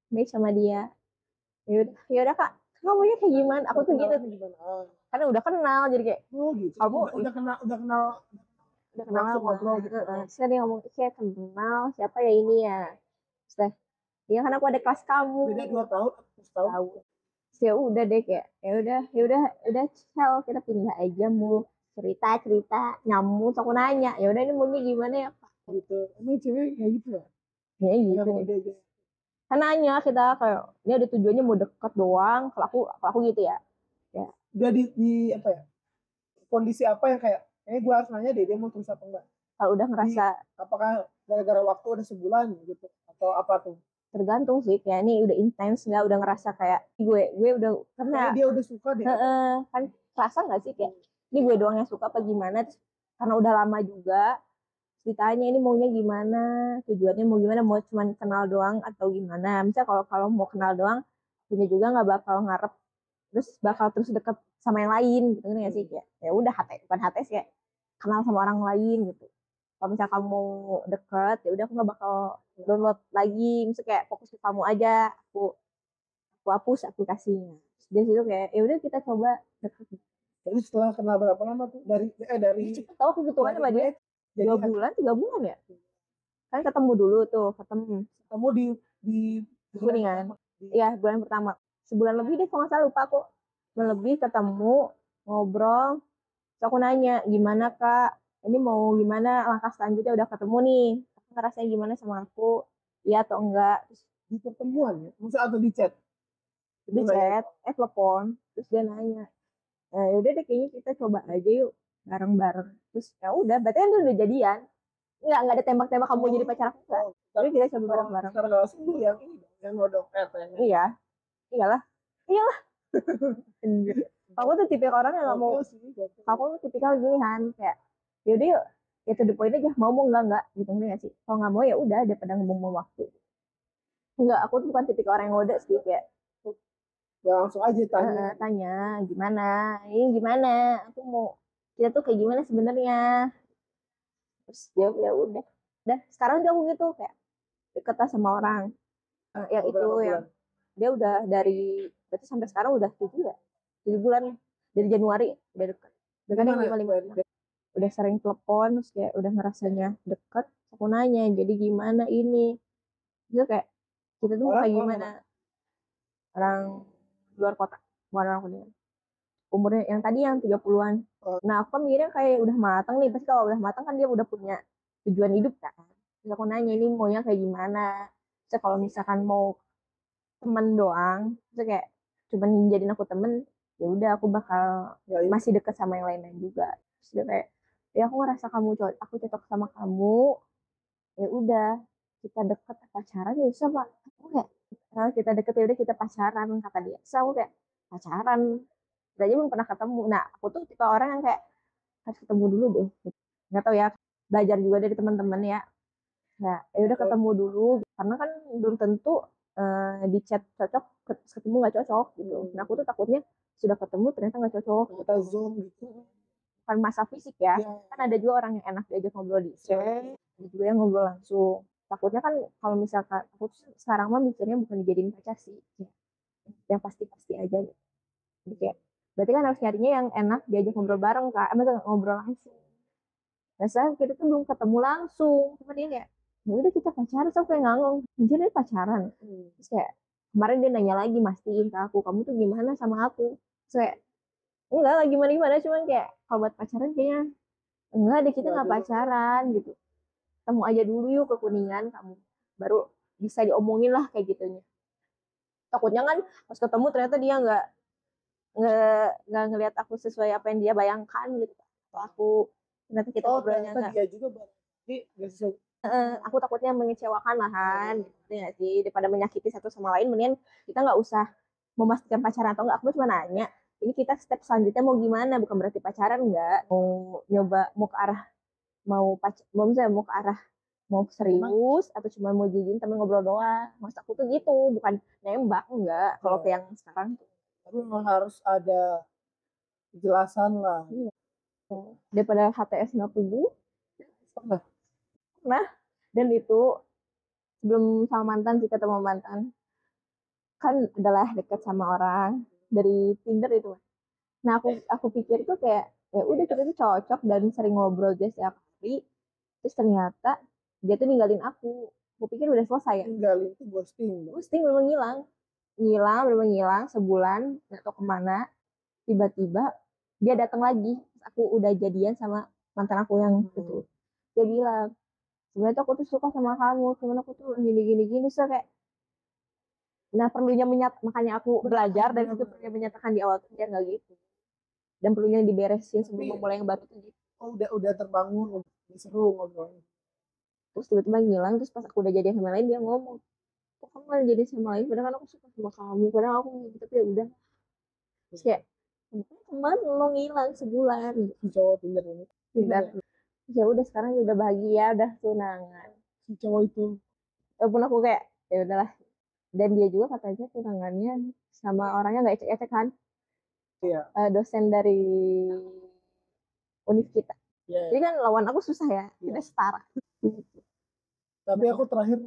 Main sama dia. Ya udah Kak, kamunya kayak gimana? Aku tuh gitu. Karena udah kenal jadi kayak, oh gitu. Kamu udah kenal langsung ngobrol gitu. Saya dia ngomong, saya kenal siapa ya ini ya. Terus ya kan aku ada kelas kamu. Beda 2 tahun, tahu. Ya udah deh kayak, ya udah chill, kita pindah aja mau cerita nyambung. Aku nanya, ya udah ini maunya gimana ya Pak? Gitu. Emang cewek kayak gitu ya? Ya gitu. Kan nanya kita kayak, ini ada tujuannya mau deket doang. Kalau aku gitu ya. Ya. Udah di apa ya? Kondisi apa yang kayak, gue harus nanya deh dia mau terus apa enggak? Kalau udah ngerasa, apakah gara-gara waktu udah sebulan gitu atau apa tuh? tergantung sih, kayak ini udah intens nggak, udah ngerasa kayak gue udah karena dia udah suka deh. Kan kerasa nggak sih kayak ini gue doang yang suka apa gimana? Terus, karena udah lama juga ditanya ini maunya gimana, tujuannya mau gimana, mau cuman kenal doang atau gimana? Misal kalau mau kenal doang, punya juga nggak bakal ngarep terus bakal terus deket sama yang lain gitu kan ya sih, kayak ya udah bukan HTS, kayak kenal sama orang lain gitu. Kalau misal kamu mau deket ya udah aku nggak bakal download lagi, misalnya kayak fokus ke kamu aja, aku hapus aplikasinya. Terus dari situ kayak ya udah kita coba deket. Jadi setelah kenal berapa lama tuh dari cepet tau aku gitu kan sama dia 2 bulan 3 bulan ya kan, ketemu dulu tuh ketemu di Kuningan. Iya bulan pertama, sebulan lebih deh kalau nggak salah, lupa aku. Sebulan lebih ketemu, ngobrol. Terus aku nanya gimana Kak, ini mau gimana langkah selanjutnya, udah ketemu nih, aku ngerasanya gimana sama aku, iya atau enggak. Terus di pertemuan ya, maksudnya atau di chat? Di chat, telepon. Terus dia nanya, nah yaudah deh kayaknya kita coba aja yuk bareng-bareng. Terus ya udah, berarti kan udah jadian. Nggak ada tembak-tembak kamu jadi pacar aku kan. Jadi kita coba bareng-bareng. Sekarang langsung lu yang nodong Iya, iyalah. Aku tuh tipikal orang yang nggak mau. Aku tuh tipikal gini kan, kayak yaudah yuk, ya to the point aja, mau enggak gitu nggak sih. Kalau nggak mau ya udah, daripada ngomong waktu. Enggak, aku tuh bukan tipikal orang yang ngode sih, kayak ya langsung aja tanya gimana, ini gimana, aku mau kita tuh kayak gimana sebenarnya. Terus ya udah sekarang juga aku gitu, kayak deket sama orang yang itu yang dia udah dari berarti sampai sekarang udah 7 bulan dari Januari udah deket. Kan yang 5 udah sering telepon, terus kayak udah ngerasanya deket. Aku nanya jadi gimana ini, terus kayak kita tuh kayak gimana, orang luar kota, bukan orang Kuningan, umurnya yang tadi yang 30-an. Nah aku kan mikirnya kayak udah matang nih, pasti kalau udah matang kan dia udah punya tujuan hidup kan. Terus aku nanya ini maunya kayak gimana. Terus kalau misalkan mau temen doang, terus kayak cuman jadiin aku temen, ya udah aku bakal masih deket sama yang lain juga. Terus dia kayak, ya aku ngerasa aku cocok sama kamu, ya udah kita deket pacaran ya bisa Pak. Aku kayak, kalau kita deket ya udah kita pacaran kata dia. Terus aku kayak pacaran, aja belum pernah ketemu. Nah aku tuh tipe orang yang kayak harus ketemu dulu deh. Nggak tahu ya, belajar juga dari teman-teman ya. Nah, ya udah ketemu dulu karena kan belum tentu di chat cocok, ketemu nggak cocok gitu. Nah aku tuh takutnya sudah ketemu ternyata nggak cocok. Kita zoom gitu. Bukan masa fisik ya, Ya. kan ada juga orang yang enak diajak ngobrol di chat, ada juga yang ngobrol langsung. Takutnya kan kalau misalkan aku tuh sekarang mah mikirnya bukan dijadiin pacar sih, yang pasti-pasti aja gitu. Jadi kayak berarti kan harus nyarinya yang enak diajak ngobrol bareng kak, maksudnya ngobrol langsung. Nah sekarang kita tuh belum ketemu langsung, cuma dia kayak ya udah kita pacaran, so kayak ngangong anjir dia pacaran. Terus kayak kemarin dia nanya lagi, mastiin ke aku kamu tuh gimana sama aku. Terus kayak enggak lah gimana gimana, cuman kayak kalau buat pacaran kayaknya enggak deh, kita nggak pacaran gitu, ketemu aja dulu yuk ke Kuningan kamu, baru bisa diomongin lah kayak gitunya. Takutnya kan pas ketemu ternyata dia nggak ngelihat aku sesuai apa yang dia bayangkan gitu, atau aku ternyata kita ngobrolnya nggak, dia juga berarti nggak sesuai. aku takutnya mengecewakan lahan gitu ya sih, daripada menyakiti satu sama lain mendingan kita nggak usah memastikan pacaran atau enggak, aku cuma nanya ini kita step selanjutnya mau gimana, bukan berarti pacaran enggak, mau nyoba mau ke arah mau misalnya mau ke arah mau serius atau cuma mau jadiin temen ngobrol doang. Maksud aku tuh gitu, bukan nembak enggak. Kalau ke yang sekarang tapi memang harus ada kejelasan lah. daripada HTS nggak pugu. Nah, dan itu sebelum sama mantan sih, ketemu mantan kan adalah dekat sama orang dari Tinder itu. Nah aku pikir tuh kayak ya udah kita tuh cocok dan sering ngobrol aja setiap hari. Terus ternyata dia tuh ninggalin aku. Aku pikir udah selesai ya. Ninggalin itu ghosting. Ghosting bener ngilang. Bener ngilang sebulan, nggak tahu kemana. Tiba-tiba dia datang lagi. Aku udah jadian sama mantan aku yang itu. Dia bilang, sebenarnya tuh aku tuh suka sama kamu, cuman aku tuh gini. So kayak, nah perlunya makanya aku belajar dari situ, perlunya menyatakan di awal tuh biar nggak gitu. Dan perlunya diberesin sebelum memulai yang baru tuh gitu. Oh, udah terbangun, udah seru ngobrol. Terus tiba-tiba ngilang, terus pas aku udah jadi sama lain dia ngomong, kok kamu gak jadi sama lain, padahal kan aku suka sama kamu, padahal aku gitu, tapi ya udah. Terus kayak teman lo ngilang sebulan si cowok Tinder ini. Tinder. Terus ya udah sekarang udah bahagia, udah tunangan Si cowok itu. walaupun aku kayak ya udahlah, dan dia juga katanya tunangannya sama orangnya nggak ecek-ecek kan. Iya. Dosen dari univ kita. Yeah. Jadi kan lawan aku susah ya, kita setara. Tapi aku terakhir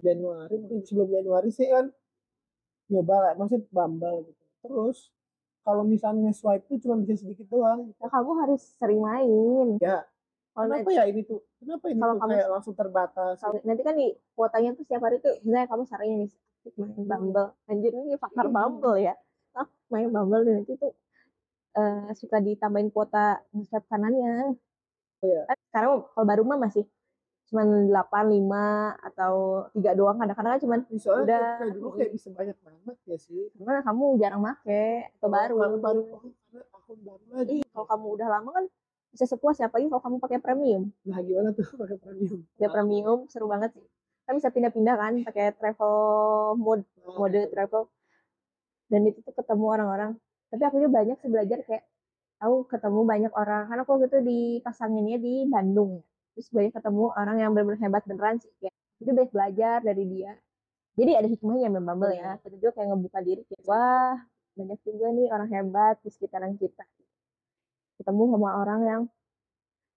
Januari, mungkin sebelum Januari sih kan nyoba lah, maksudnya Bumble gitu. Terus kalau misalnya swipe tuh cuma bisa sedikit doang. Ya kamu harus sering main. Ya. Kenapa ya ini tuh? Kenapa ini tuh kayak langsung terbatas? Nanti kan di kuotanya tuh setiap hari tuh, misalnya kamu seharinya nih main Bumble. Anjir ini faktor Bumble ya. Main Bumble dan nanti tuh suka ditambahin kuota swipe kanannya. Oh, ya. Sekarang kalau baru mah masih cuman 8, 5 atau 3 doang, kadang-kadang cuman udah kayak dulu kayak bisa banyak banget ya sih. Karena kamu jarang make atau baru akun baru lagi. Kalau kamu udah lama kan bisa sepuas ya, apalagi kalau kamu pakai premium. Nah gimana tuh pakai premium? Ya premium seru banget sih, kan bisa pindah-pindah kan pakai travel mode travel, dan itu tuh ketemu orang-orang. Tapi aku juga banyak sih belajar, kayak aku ketemu banyak orang karena aku gitu dipasanginnya di Bandung ya, terus banyak ketemu orang yang benar-benar hebat beneran sih, kayak itu banyak belajar dari dia. Jadi ada hikmahnya memang Bumble ya, kita juga kayak ngebuka diri kayak wah banyak juga nih orang hebat di sekitaran kita, ketemu sama orang yang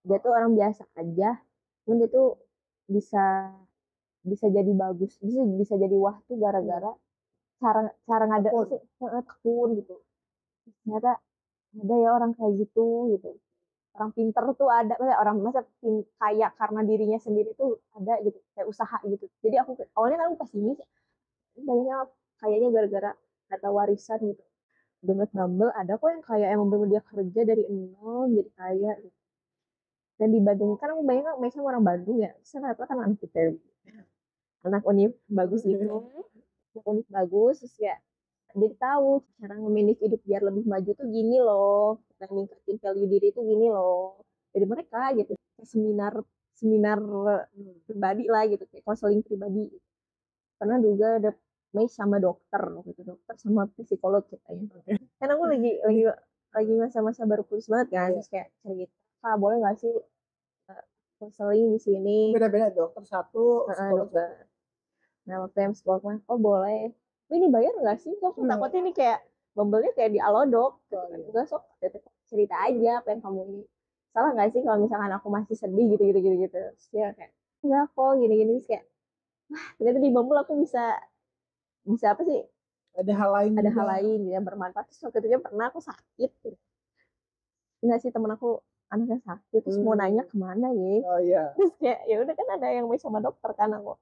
dia tuh orang biasa aja, cuman dia tuh bisa bisa jadi bagus, bisa jadi wah tuh gara-gara cara ngada tekun gitu. Ternyata ada ya orang kayak gitu. Orang pinter tuh ada, orang masa kaya karena dirinya sendiri tuh ada gitu, kayak usaha gitu. Jadi aku awalnya kan aku pesimis, banyaknya kayaknya gara-gara kata warisan gitu. Download Bumble ada kok yang kaya, emang bener dia kerja dari nol jadi kaya gitu. Dan di Bandung kan aku banyak sama orang Bandung ya, ternyata kan anak ITB, anak univ bagus gitu, univ bagus, terus ya jadi tahu cara nge-manage hidup biar lebih maju tuh gini loh, kita ningkatin value diri tuh gini loh. Jadi mereka gitu seminar pribadi lah gitu, kayak konseling pribadi. Karena juga ada mes sama dokter gitu, dokter sama psikolog kita ya. Karena aku lagi masa-masa baru putus banget kan, terus kayak cerita, Kak boleh nggak sih konseling di sini? Beda-beda dokter satu, psikolog. Nah waktu yang psikolog oh boleh, ini bayar nggak sih? Terus aku takutnya ini kayak Bumble-nya kayak di Alodok gitu kan. Enggak, sok cerita aja apa yang kamu ini. Salah nggak sih kalau misalkan aku masih sedih gitu gitu gitu gitu. Terus dia kayak enggak kok gini gini. Terus kayak ternyata di Bumble aku bisa bisa apa sih, Ada hal lain ada juga. hal lain gitu yang bermanfaat. Terus waktu itu pernah aku sakit gitu. Enggak sih, temen aku anaknya sakit terus mau nanya kemana ya. Oh iya. Terus kayak ya udah kan ada yang main sama dokter kan, aku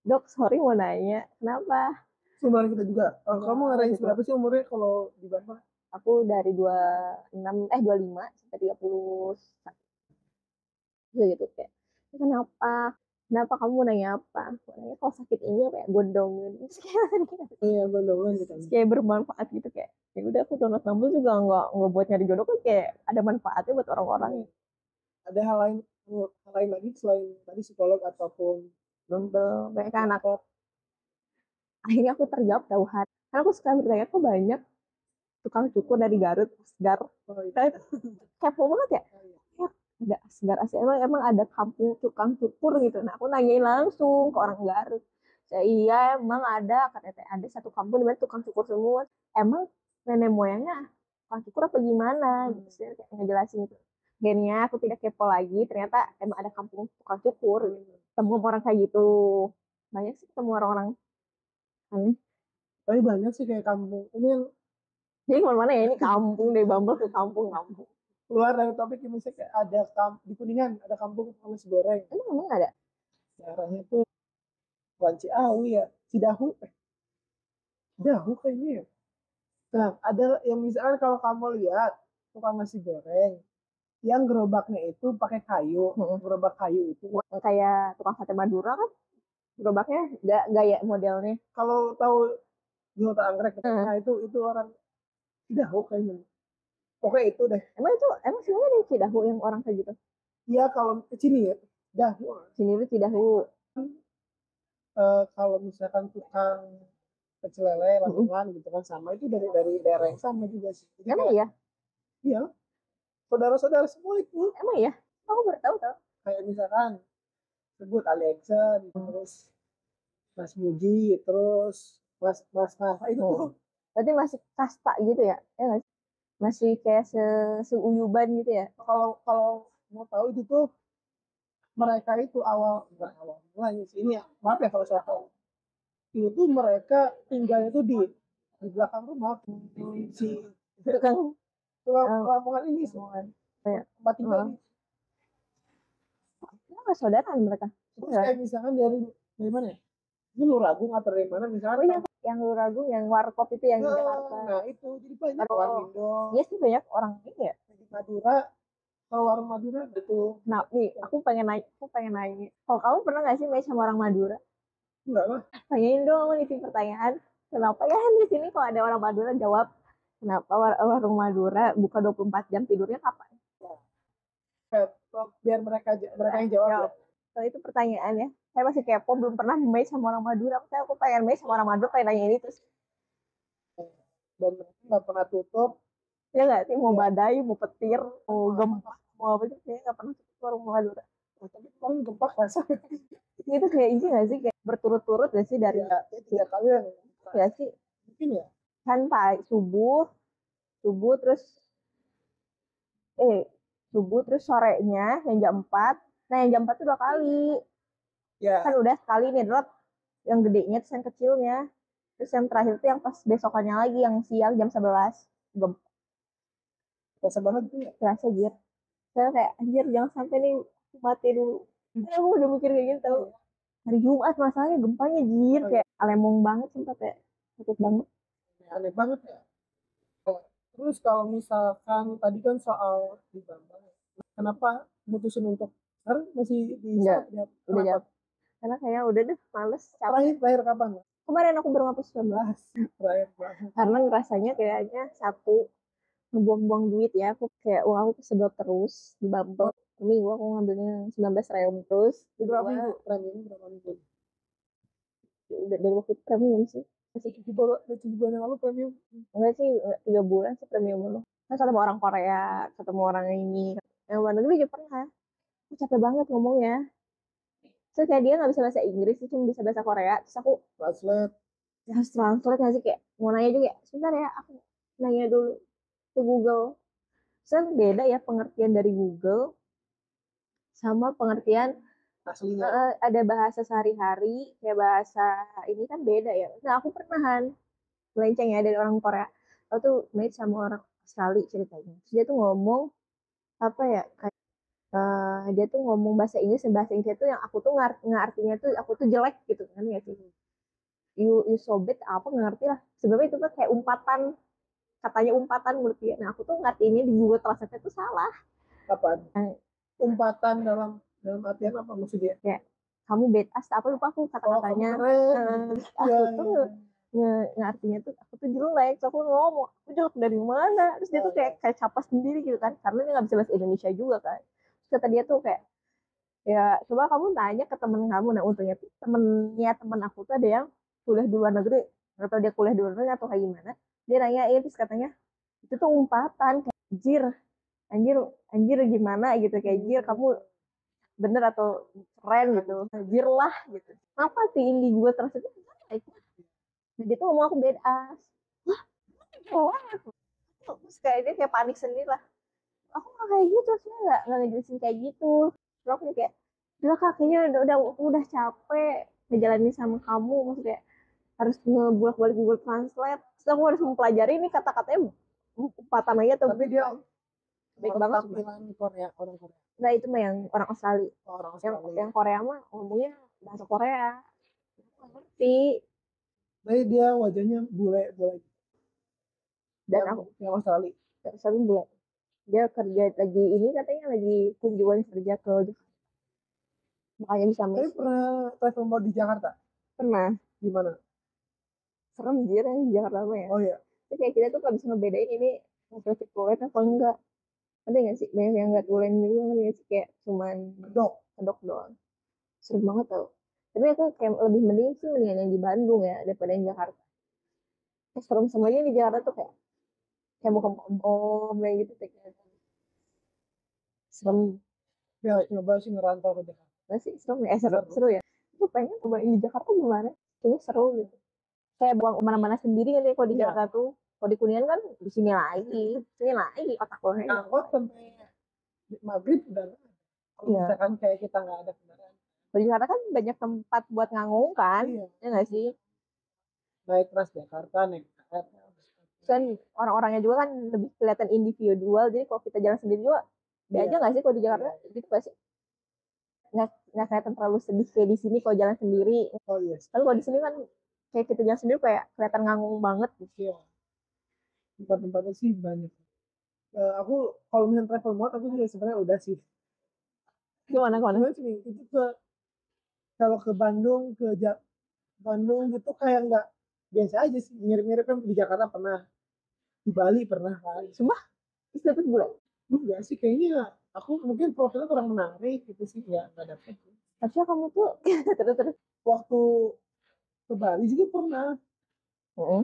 dok sorry mau nanya kenapa. Seumuran kita juga. Kamu ngarahin gitu. berapa sih umurnya kalau di Bambang? Aku dari 26 25 sampai 30 gitu kayak kenapa kenapa kamu mau nanya apa, mau nanya kalau sakit ini apa ya gondongin. Terus Iya benar gitu. kayak bermanfaat gitu kayak ya udah aku download Bumble juga nggak buat nyari jodoh kan, kayak ada manfaatnya buat orang-orang. Ada hal lain lagi selain tadi psikolog ataupun Bumble banyak anak. Akhirnya aku terjawab tahu hati karena aku suka bertanya kok banyak tukang cukur dari Garut Asgar. Kepo banget ya, ada Asgar asli emang ada kampung tukang cukur gitu. Nah aku nanyain langsung ke orang Garut, saya iya emang ada, katanya ada satu kampung di mana tukang cukur semua. Emang nenek moyangnya tukang cukur apa gimana gitu sih, kayak ngejelasin gitu. Akhirnya aku tidak kepo lagi, ternyata emang ada kampung tukang cukur gitu. Ketemu orang kayak gitu banyak sih, ketemu orang-orang aneh. Tapi banyak sih kayak kampung. Ini yang Jadi kemana-mana ya, ini kampung dari Bumble ke kampung. keluar dari topik misalnya kayak ada di Kuningan ada kampung nasi goreng. Emang ada? Daerahnya tuh bukan Ciawi ya, Cidahu. Cidahu kayaknya ya. Nah, ada yang misalkan kalau kamu lihat tukang nasi goreng yang gerobaknya itu pakai kayu, gerobak kayu itu. Kayak tukang sate Madura kan, gerobaknya gak gaya modelnya. Kalau tahu di Kota Anggrek, nah itu orang Cidahu kayaknya. Oke itu deh. Emang semuanya ada Cidahu yang orang kayak gitu? Iya kalau ke sini ya, Cidahu. Sini tuh Cidahu. Kalau misalkan tukang pecel lele, Lamongan gitu kan sama itu dari daerah yang sama juga sih. Jadi emang iya? Iya. Saudara-saudara semua itu. Emang iya? Aku baru tahu. Kayak misalkan sebut Ali Eksen, terus Mas Muji, terus Mas itu tuh. Berarti masih kasta gitu ya? Ya nggak sih? Masih kayak seuyuban gitu ya? Kalau mau tahu itu tuh mereka itu bukan awal mulanya sih ini ya, maaf ya kalau saya tahu itu mereka tinggalnya tuh di belakang rumah si Tukang Lamongan ini semua tempat tinggal. Kenapa saudara mereka? Terus kayak misalkan dari mana ya? Ini Luragung atau dari mana misalkan? Iya, yang Luragung, yang warkop itu yang di Jakarta. Nah itu jadi banyak Warmindo. Iya sih banyak orang ini ya. Di Madura, kalau warung Madura gitu. Nah nih, aku pengen nanya. Kalau kamu pernah nggak sih main sama orang Madura? Enggak lah. Tanyain dong, nih pertanyaan. Kenapa ya di sini kalau ada orang Madura jawab, kenapa warung Madura buka 24 jam, tidurnya kapan? Biar mereka yang jawab. Kalau itu pertanyaannya, saya masih kepo, belum pernah main sama orang Madura. Aku pengen main sama orang Madura, pengen nanya ini terus. Dan mereka nggak pernah tutup. Ya nggak sih, mau badai, mau petir, mau gempa, mau apa sih, kayaknya nggak pernah tutup warung Madura. Tapi kemarin gempa kerasa. Itu kayak ini nggak sih, kayak berturut-turut nggak sih dari 3 kali ya sih? Mungkin ya. Kan Pak, subuh terus subuh terus sorenya yang jam 4. Nah yang jam 4 tuh 2 kali. Ya. Kan udah sekali nih drop yang gedenya terus yang kecilnya. Terus yang terakhir tuh yang pas besokannya lagi yang siang jam 11. Gempa. Rasa banget tuh ya. Rasa anjir. Saya kayak anjir jangan sampai nih mati dulu. Aku udah mikir kayak gitu tau. Hari Jumat masalahnya gempanya jir kayak alemong banget sempat ya. Takut banget. Aneh banget ya. Terus kalau misalkan tadi kan soal di Bambang, kenapa mutusin untuk sekarang masih di udah jawab. Karena kayak udah deh males. Terakhir kapan? Kemarin aku baru ngapus 19. Terakhir banget. Karena ngerasanya kayaknya satu ngebuang-buang duit ya, aku kayak uang aku kesedot terus di Bumble. Minggu aku ngambilnya 19 reum terus. Berapa minggu? Premium berapa minggu? Udah dari waktu premium sih. Masih 7 bulan yang lalu premium? Enggak sih, 3 bulan sih premium dulu. Kan ketemu orang Korea, ketemu orang ini. Yang luar negeri juga pernah. Aku capek banget ngomongnya. Terus kayak dia nggak bisa bahasa Inggris, dia cuma bisa bahasa Korea. Terus aku translate. harus translate nggak sih, kayak mau nanya juga, sebentar ya aku nanya dulu ke Google. Terus kan beda ya pengertian dari Google sama pengertian Aslinya. ada bahasa sehari-hari, kayak bahasa ini kan beda ya. Nah aku pernahan melenceng ya dari orang Korea. Aku tuh match sama orang Australia ceritanya. Terus dia tuh ngomong apa ya, kayak dia tuh ngomong bahasa Inggris tuh yang aku tuh ngartinya tuh aku tuh jelek gitu kan ya sih. You sobet apa nggak ngerti lah. Sebenarnya itu tuh kayak umpatan, katanya umpatan menurut dia. Nah aku tuh ngartinya di Google Translate itu salah. Apaan? Nah, Umpatan dalam artian apa maksudnya? kayak kamu betaas apa lupa aku Oh, kamu kata-katanya. keren. Aku Ya, tuh ya. ngartinya tuh aku tuh jelek. So aku ngomong aku jelek dari mana, terus dia tuh Ya, kayak capas sendiri gitu kan, karena dia nggak bisa bahasa Indonesia juga kan. Terus kata dia tuh kayak, ya coba kamu tanya ke temen kamu. Nah untungnya tuh temen aku tuh ada yang kuliah di luar negeri, nggak tahu dia kuliah di luar negeri atau kayak gimana. Dia nanyain terus katanya itu tuh umpatan, kayak jir, anjir, anjir gimana gitu, kayak jir kamu bener atau keren gitu, jir lah gitu. Apa sih ini gue terus itu. Nah dia tuh ngomong aku beda. Oh, terus kayak dia kayak panik sendiri lah. Aku nggak kayak gitu sih, nggak ngejelasin kayak gitu. Terus aku kayak, udah kak kayaknya udah capek ngejalanin sama kamu, maksudnya harus ngebolak-balik Google Translate. Terus aku harus mempelajari ini kata-katanya umpatan aja atau tapi dia baik orang banget. tampilan Korea, orang Korea. Nah itu mah yang orang Australia. Orang Yang Australia. Korea mah ngomongnya bahasa Korea. Aku nggak ngerti. Tapi dia wajahnya bule. Dan Yang aku Australia. sering dia kerja lagi ini, katanya lagi kunjungan kerja ke Jakarta. Makanya bisa Tapi mes. pernah travel mall di Jakarta? Pernah. Di mana? Serem dia yang di Jakarta mah ya. Oh iya. Tapi kayak kita tuh gak bisa ngebedain ini traffic tulen apa enggak. Ada nggak sih banyak yang nggak tulen juga, ada nggak sih kayak cuman Kedok. kedok doang. Serem banget tau. Tapi aku kayak lebih mending sih mendingan yang di Bandung ya daripada yang Jakarta. Serem semuanya di Jakarta tuh kayak bukan bom kayak gitu kayak serem. Ya coba sih ngerantau ke Jakarta. Nggak sih serem ya, seru ya. Aku pengen cobain di Jakarta gimana, kayaknya seru gitu. Kayak buang kemana-mana sendiri kan ya kalau di Iya. Jakarta tuh. Kalau di Kuningan kan di sini lagi otak lo aja. Angkot sampai maghrib udah nggak ada. Kalau Iya. misalkan kayak kita nggak ada kendaraan. Kalau di Jakarta kan banyak tempat buat nganggung kan, Iya. ya nggak sih? Naik Transjakarta, naik KRL. Kan orang-orangnya juga kan lebih kelihatan individual, jadi kalau kita jalan sendiri juga beda aja Iya. nggak sih kalau di Jakarta? Iya. Gitu nggak sih? Nggak kelihatan terlalu sedih kayak di sini kalau jalan sendiri. Oh iya. Tapi kalau di sini kan kayak kita jalan sendiri kayak kelihatan nganggung banget gitu. Iya. Tempat-tempatnya sih banyak. Aku kalau misalnya travel mall aku juga sebenarnya udah sih. Gimana gimana? Cuman sih itu kalau ke Bandung, Bandung gitu kayak nggak biasa aja sih, mirip-mirip kan. Di Jakarta pernah, di Bali pernah kan. Sumpah, terus dapet bulan. Enggak sih, kayaknya aku mungkin profilnya kurang menarik gitu sih, nggak dapet. Harusnya kamu tuh terus. Waktu ke Bali juga pernah.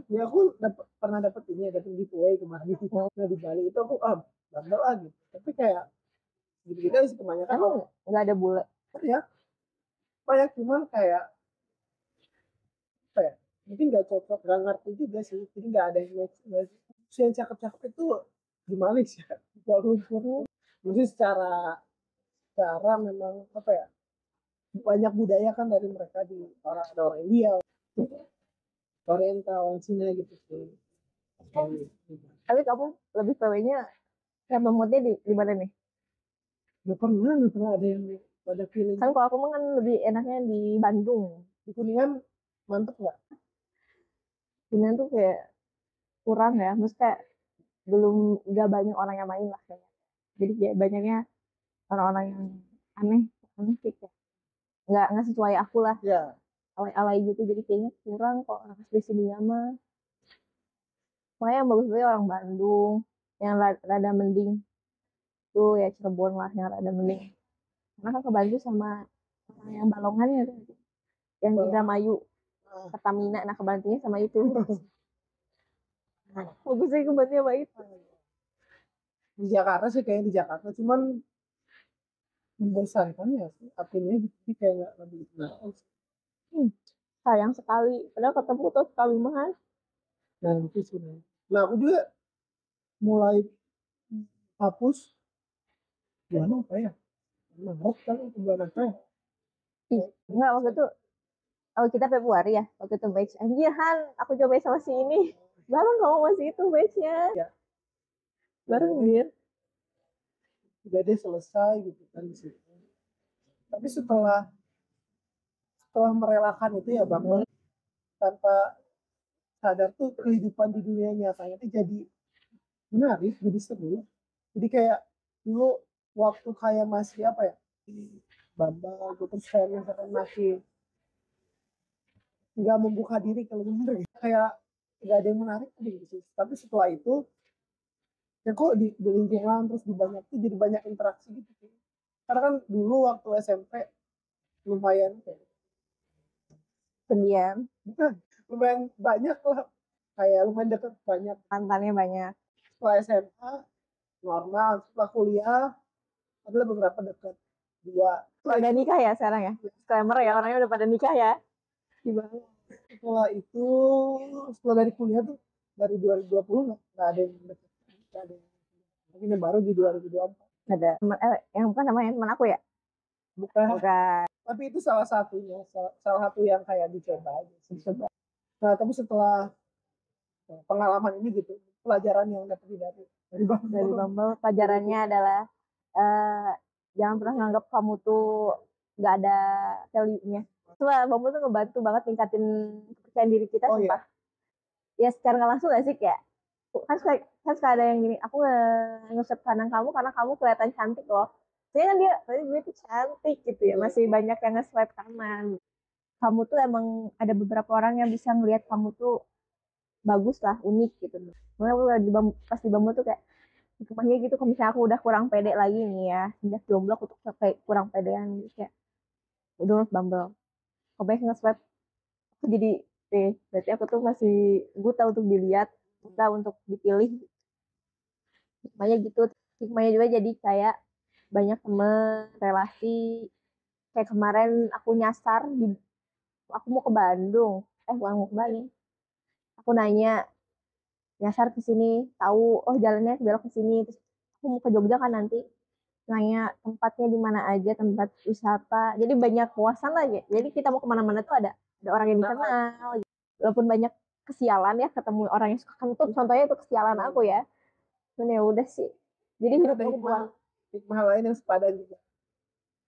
Ya aku pernah dapet ini, dapet giveaway kemarin gitu. Nah di Bali itu aku bandel gitu. Tapi kayak gitu-gitu sih kebanyakan. Emang nggak ada bule? Ya banyak, cuman kayak apa ya, mungkin nggak cocok, nggak ngerti juga sih, jadi nggak ada yang match. Yang cakep-cakep itu di Malaysia, di Kuala Lumpur. Mungkin secara memang apa ya, banyak budaya kan dari mereka, ada orang India, Oriental, orang Cina gitu sih. Tapi kamu lebih PW-nya sama moodnya di mana nih? Nggak pernah ada yang pada feeling. Kan kalau aku mah kan lebih enaknya di Bandung. Di Kuningan mantep nggak? Kuningan tuh kayak kurang ya, terus kayak belum, udah banyak orang yang main lah kayaknya. Jadi kayak banyaknya orang-orang yang aneh, aneh sih kayak nggak sesuai aku lah, Ya. alay-alay gitu. Jadi kayaknya kurang kok orang asli sini mah. Makanya yang bagus-bagus orang Bandung, yang rada mending tuh ya Cirebon lah yang rada mending. Karena kan kebantu sama orang yang Balongan ya, yang Indramayu, Pertamina, nah kebantunya sama itu. Bagusnya kebantunya sama itu. Di Jakarta sih, kayaknya di Jakarta, cuman membosankan ya sih akhirnya gitu. Jadi kayak nggak lebih kenal. Sayang sekali. Padahal ketemu tuh sekali banget. Nah itu sih. Nah aku juga mulai hapus bulan apa ya? Maret kan itu bulan apa ya? Enggak, waktu itu kita Februari ya. Waktu itu batch. Anjir Han, aku coba sama si ini. Baru kamu masih itu batchnya. Ya. Baru Jadi, anjir. udah deh selesai gitu kan di situ. Tapi setelah merelakan itu ya bang, tanpa sadar tuh kehidupan di dunia nyatanya itu jadi menarik, jadi seru. Jadi kayak dulu waktu kayak masih apa ya, Bambang, terus kayak misalkan masih nggak membuka diri kalau bener gitu. Kayak nggak ada yang menarik gitu. Tapi setelah itu ya kok di lingkungan terus di banyak tuh jadi banyak interaksi gitu. Karena kan dulu waktu SMP lumayan Pendiam. bukan lumayan banyak lah, kayak lumayan deket banyak. Mantannya banyak. Setelah SMA normal, setelah kuliah adalah beberapa dekat dua. Udah nikah ya sekarang ya? Disclaimer ya, orangnya udah pada nikah ya. Di bawah. Setelah itu, setelah dari kuliah tuh dari 2020 nggak ada yang dekat, nggak ada yang. Tapi ini baru di 2024. Ada yang apa namanya teman aku ya? Bukan. Bukan. Tapi itu salah satunya, salah satu yang kayak dicoba aja. Dicoba. Nah tapi setelah pengalaman ini gitu, pelajaran yang dapat dari Bumble. Dari Bumble pelajarannya adalah jangan pernah nganggap kamu tuh nggak ada value-nya. Soalnya Bumble tuh ngebantu banget ningkatin kepercayaan diri kita, sumpah. Ya secara nggak langsung gak sih, kayak kan suka ada yang gini, aku nge-swipe kanan kamu karena kamu kelihatan cantik loh. Jadi kan gue tuh cantik gitu ya, masih banyak yang nge-swipe kanan. Kamu tuh emang ada beberapa orang yang bisa ngelihat kamu tuh bagus lah, unik gitu. Makanya pas di Bumble tuh kayak hikmahnya gitu, kalau misalnya aku udah kurang pede lagi nih ya, sejak jomblo aku tuh kayak kurang pedean gitu, kayak udah Bumble. Kok baik nge-swipe, aku jadi berarti aku tuh masih buta untuk dilihat, buta untuk dipilih. Hikmahnya gitu. Hikmahnya juga jadi kayak banyak temen, relasi. Kayak kemarin aku nyasar, aku mau ke Bandung. Bukan mau ke Bali. Aku nanya, nyasar ke sini, tahu oh jalannya belok ke sini. Terus aku mau ke Jogja kan nanti. Nanya tempatnya di mana aja, tempat wisata. Jadi banyak puasan lah ya. Jadi kita mau kemana-mana tuh ada orang yang dikenal. Walaupun banyak kesialan ya, ketemu orang yang suka kentut. Contohnya itu kesialan aku ya. Dan ya udah sih. Jadi hidup aku buat hikmah lain yang sepadan juga.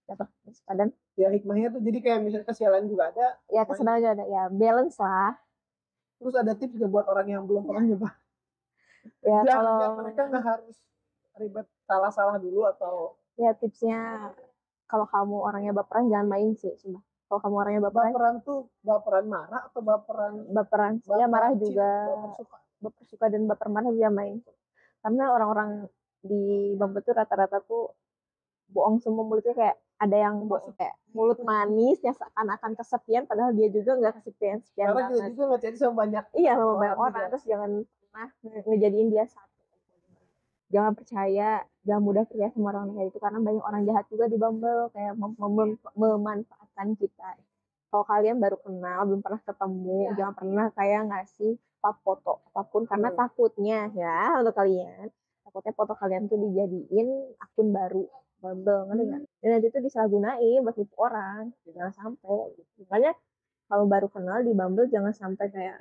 Apa? Sepadan? Ya hikmahnya tuh jadi kayak misalnya kesialan juga ada. Ya kesenangan juga ada. Ya balance lah. Terus ada tips juga buat orang yang belum pernah nyoba. Ya biar kalau mereka nggak harus ribet salah dulu atau. Ya tipsnya, kalau kamu orangnya baperan jangan main sih, sumpah. Kalau kamu orangnya baperan tuh baperan marah atau baperan ya marah juga, baper suka dan baper marah dia main. Karena orang-orang di Bumble tuh rata-rata tuh bohong semua, mulutnya kayak ada yang kayak mulut manis yang seakan-akan kesepian padahal dia juga nggak kesepian karena kita juga ngechat sama banyak sama banyak orang. Terus jangan pernah ngejadiin dia satu. Jangan percaya, jangan mudah percaya sama orang kayak itu, karena banyak orang jahat juga di Bumble, kayak memanfaatkan kita. Kalau kalian baru kenal, belum pernah ketemu, jangan pernah kayak ngasih foto apapun, karena takutnya ya untuk kalian, takutnya foto kalian tuh dijadiin akun baru Bumble, ngerti nggak? Dan nanti tuh disalahgunain buat nipu orang, jangan sampai. Makanya kalau baru kenal di Bumble jangan sampai kayak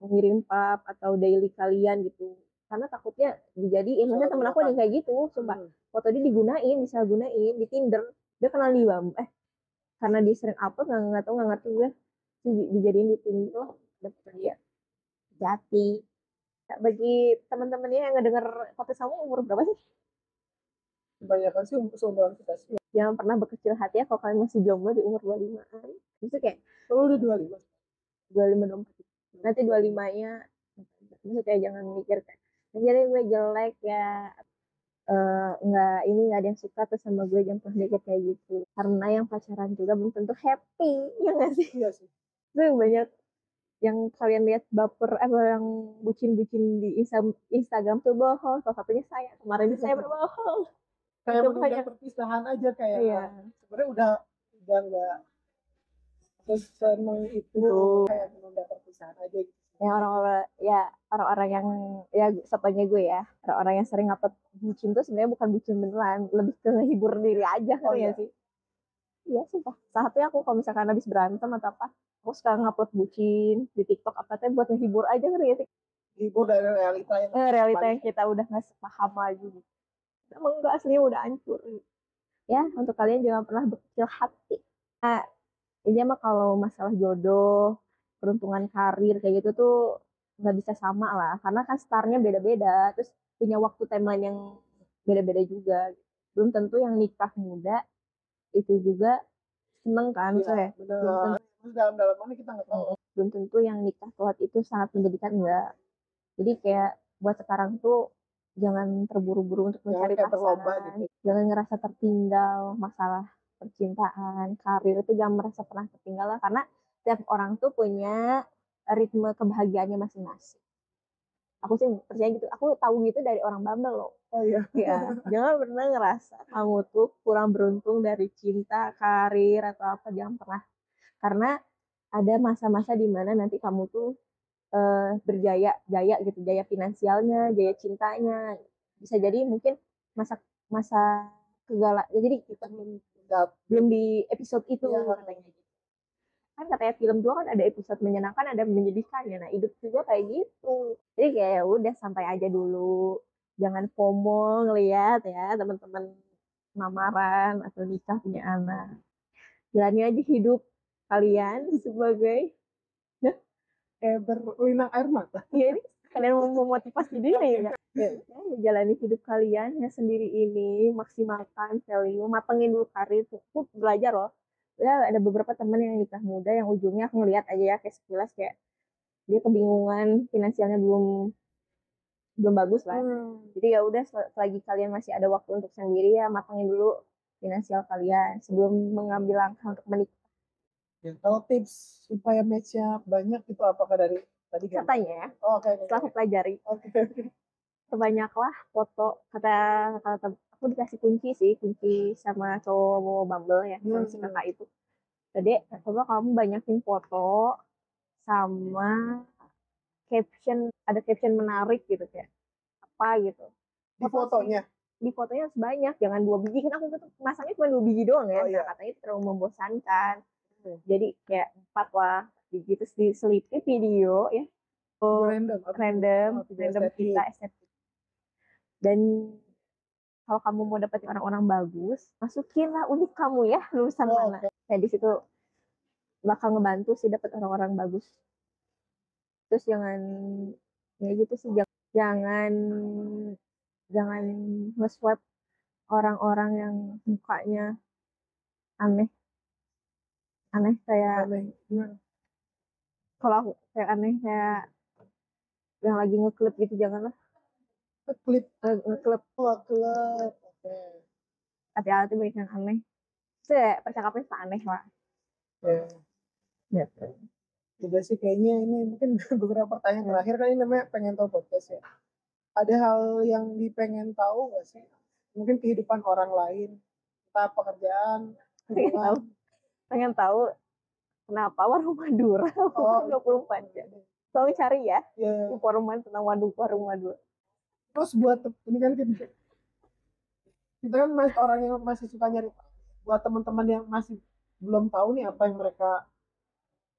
mengirim pap atau daily kalian gitu, karena takutnya dijadiin. Maksudnya temen aku ada yang kayak gitu, sumpah. Foto dia digunain, disalahgunain di Tinder. Dia kenal di Bumble, karena dia sering upload, nggak ngerti gue, dijadiin di Tinder loh, dapet dia jati. Nah, bagi teman-temannya yang ngedenger podcast kamu umur berapa sih? Kebanyakan sih seumuran kita sih. Jangan pernah berkecil hati ya kalau kalian masih jomblo di umur 25-an. Maksudnya kayak kalau udah 25 24, nanti 25-nya maksudnya jangan mikir kayak jadi gue jelek ya, nggak ada yang suka tuh sama gue, jangan pernah mikir kayak gitu. Karena yang pacaran juga belum tentu happy, ya nggak sih? Iya sih. Itu banyak yang kalian lihat baper, yang bucin-bucin di Instagram tuh bohong. Salah satunya saya, kemarin saya berbohong. kayak itu menunda banyak. perpisahan aja kayak Iya. sebenarnya udah nggak seseneng itu Betul. kayak menunda perpisahan aja gitu. Yang orang-orang yang ya satunya gue ya, orang-orang yang sering ngupload bucin tuh sebenarnya bukan bucin beneran, lebih ke hibur diri aja Oh ya iya. sih. Iya sumpah. Satunya aku kalau misalkan habis berantem atau apa, aku sekarang ngupload bucin di TikTok apa teh buat ngehibur aja ya sih. Hibur dari realita yang Realita banyak. yang kita udah nggak sepaham lagi gitu. Emang enggak, aslinya udah hancur gitu. Ya, untuk kalian jangan pernah berkecil hati. Nah, ini mah kalau masalah jodoh, peruntungan karir kayak gitu tuh nggak bisa sama lah, karena kan startnya beda-beda, terus punya waktu timeline yang beda-beda juga. Belum tentu yang nikah muda itu juga seneng kan, Iya, maksudnya bener. belum tentu, Terus dalam mana kita nggak tahu. belum tentu yang nikah telat itu sangat menjadikan enggak. Jadi kayak buat sekarang tuh jangan terburu-buru untuk Jangan mencari kayak berlomba pasangan, gitu. jangan ngerasa tertinggal masalah percintaan, karir itu jangan merasa pernah tertinggal lah, karena setiap orang tuh punya ritme kebahagiaannya masing-masing. Aku sih percaya gitu, aku tahu gitu dari orang Bumble loh. Oh iya. Ya, jangan pernah ngerasa kamu tuh kurang beruntung dari cinta, karir atau apa, jangan pernah. Karena ada masa-masa di mana nanti kamu tuh berjaya jaya gitu, jaya finansialnya, jaya cintanya. Bisa jadi mungkin masa masa jadi kita belum di episode itu Iya. katanya gitu. Kan katanya film juga kan ada episode menyenangkan, ada menyedihkan ya. Nah, hidup juga kayak gitu. Jadi kayak ya udah santai aja dulu. Jangan FOMO ngeliat ya teman-teman lamaran atau nikah punya anak. Jalani aja hidup kalian sebagai Kayak berlinang air mata. ya ini kalian mau memotivasi diri ya. Ya, jalani hidup kalian ya sendiri ini, maksimalkan value, matengin dulu karir. Aku belajar loh. Ya, ada beberapa teman yang nikah muda yang ujungnya aku ngeliat aja ya kayak sekilas kayak dia kebingungan, finansialnya belum belum bagus lah. Jadi ya udah, selagi kalian masih ada waktu untuk sendiri ya matengin dulu finansial kalian sebelum mengambil langkah untuk menikah. Ya, kalau tips supaya match-nya banyak itu apakah dari tadi kan? Katanya, Oh, oke. setelah aku pelajari, Oke. perbanyaklah foto. Kata aku dikasih kunci sih, kunci sama cowok Bumble ya, sama si kakak itu. Jadi coba kamu banyakin foto sama caption, ada caption menarik gitu kayak apa gitu. Di fotonya. Di fotonya sebanyak, jangan 2 biji, kan aku tuh masangnya cuma 2 biji doang ya. Oh, iya. Nah, katanya itu terlalu membosankan. Jadi kayak 4 lah biji, terus diselipin video ya. Random kita estetik. Dan kalau kamu mau dapetin orang-orang bagus, masukin lah unik kamu ya, lulusan mana. Okay. Nah, di situ bakal ngebantu sih dapet orang-orang bagus. Terus jangan ya gitu sih, jangan jangan nge-swipe orang-orang yang mukanya aneh kayak kalau aku kayak aneh kayak yang lagi ngeklip gitu, janganlah ngeklip. Ngeklip. Oke. Hati-hati banyak yang aneh. Saya percakapannya aneh lah. Ya. Udah sih kayaknya ini mungkin beberapa pertanyaan terakhir kan, ini namanya pengen tahu podcast ya. Ada hal yang dipengen tahu nggak sih? Mungkin kehidupan orang lain, entah pekerjaan, pengen tahu kenapa warung Madura bukan 24 jam. Tolong cari ya informasi tentang warung Madura. Terus buat ini kan kita kan orang yang masih suka nyari, buat teman-teman yang masih belum tahu nih apa yang mereka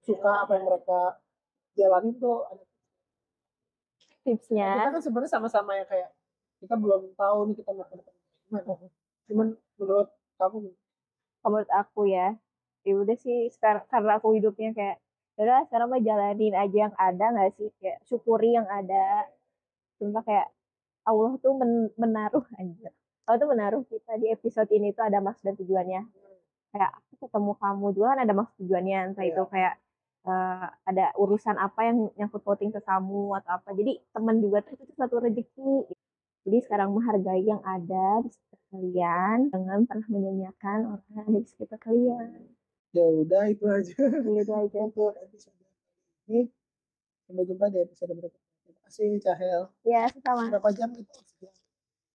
suka, apa yang mereka jalani tuh ada tipsnya. Kita kan sebenarnya sama-sama ya, kayak kita belum tahu nih kita mau gimana. Cuman menurut kamu? Menurut aku ya udah sih sekarang, karena aku hidupnya kayak udah sekarang mah jalanin aja yang ada, nggak sih, kayak syukuri yang ada. Sumpah kayak Allah tuh menaruh aja. Allah tuh menaruh kita di episode ini tuh ada maksud dan tujuannya. Kayak aku ketemu kamu juga kan ada maksud tujuannya, entah itu kayak ada urusan apa yang nyangkut pauting ke kamu atau apa. Jadi teman juga tuh itu satu rezeki. Jadi sekarang menghargai yang ada di sekitar kalian, jangan pernah menyanyiakan orang yang ada di sekitar kalian. Ya udah itu aja. Itu aja untuk episode ini. Sampai jumpa di episode berikutnya. Terima kasih Cahel. Ya, sama. Berapa jam itu?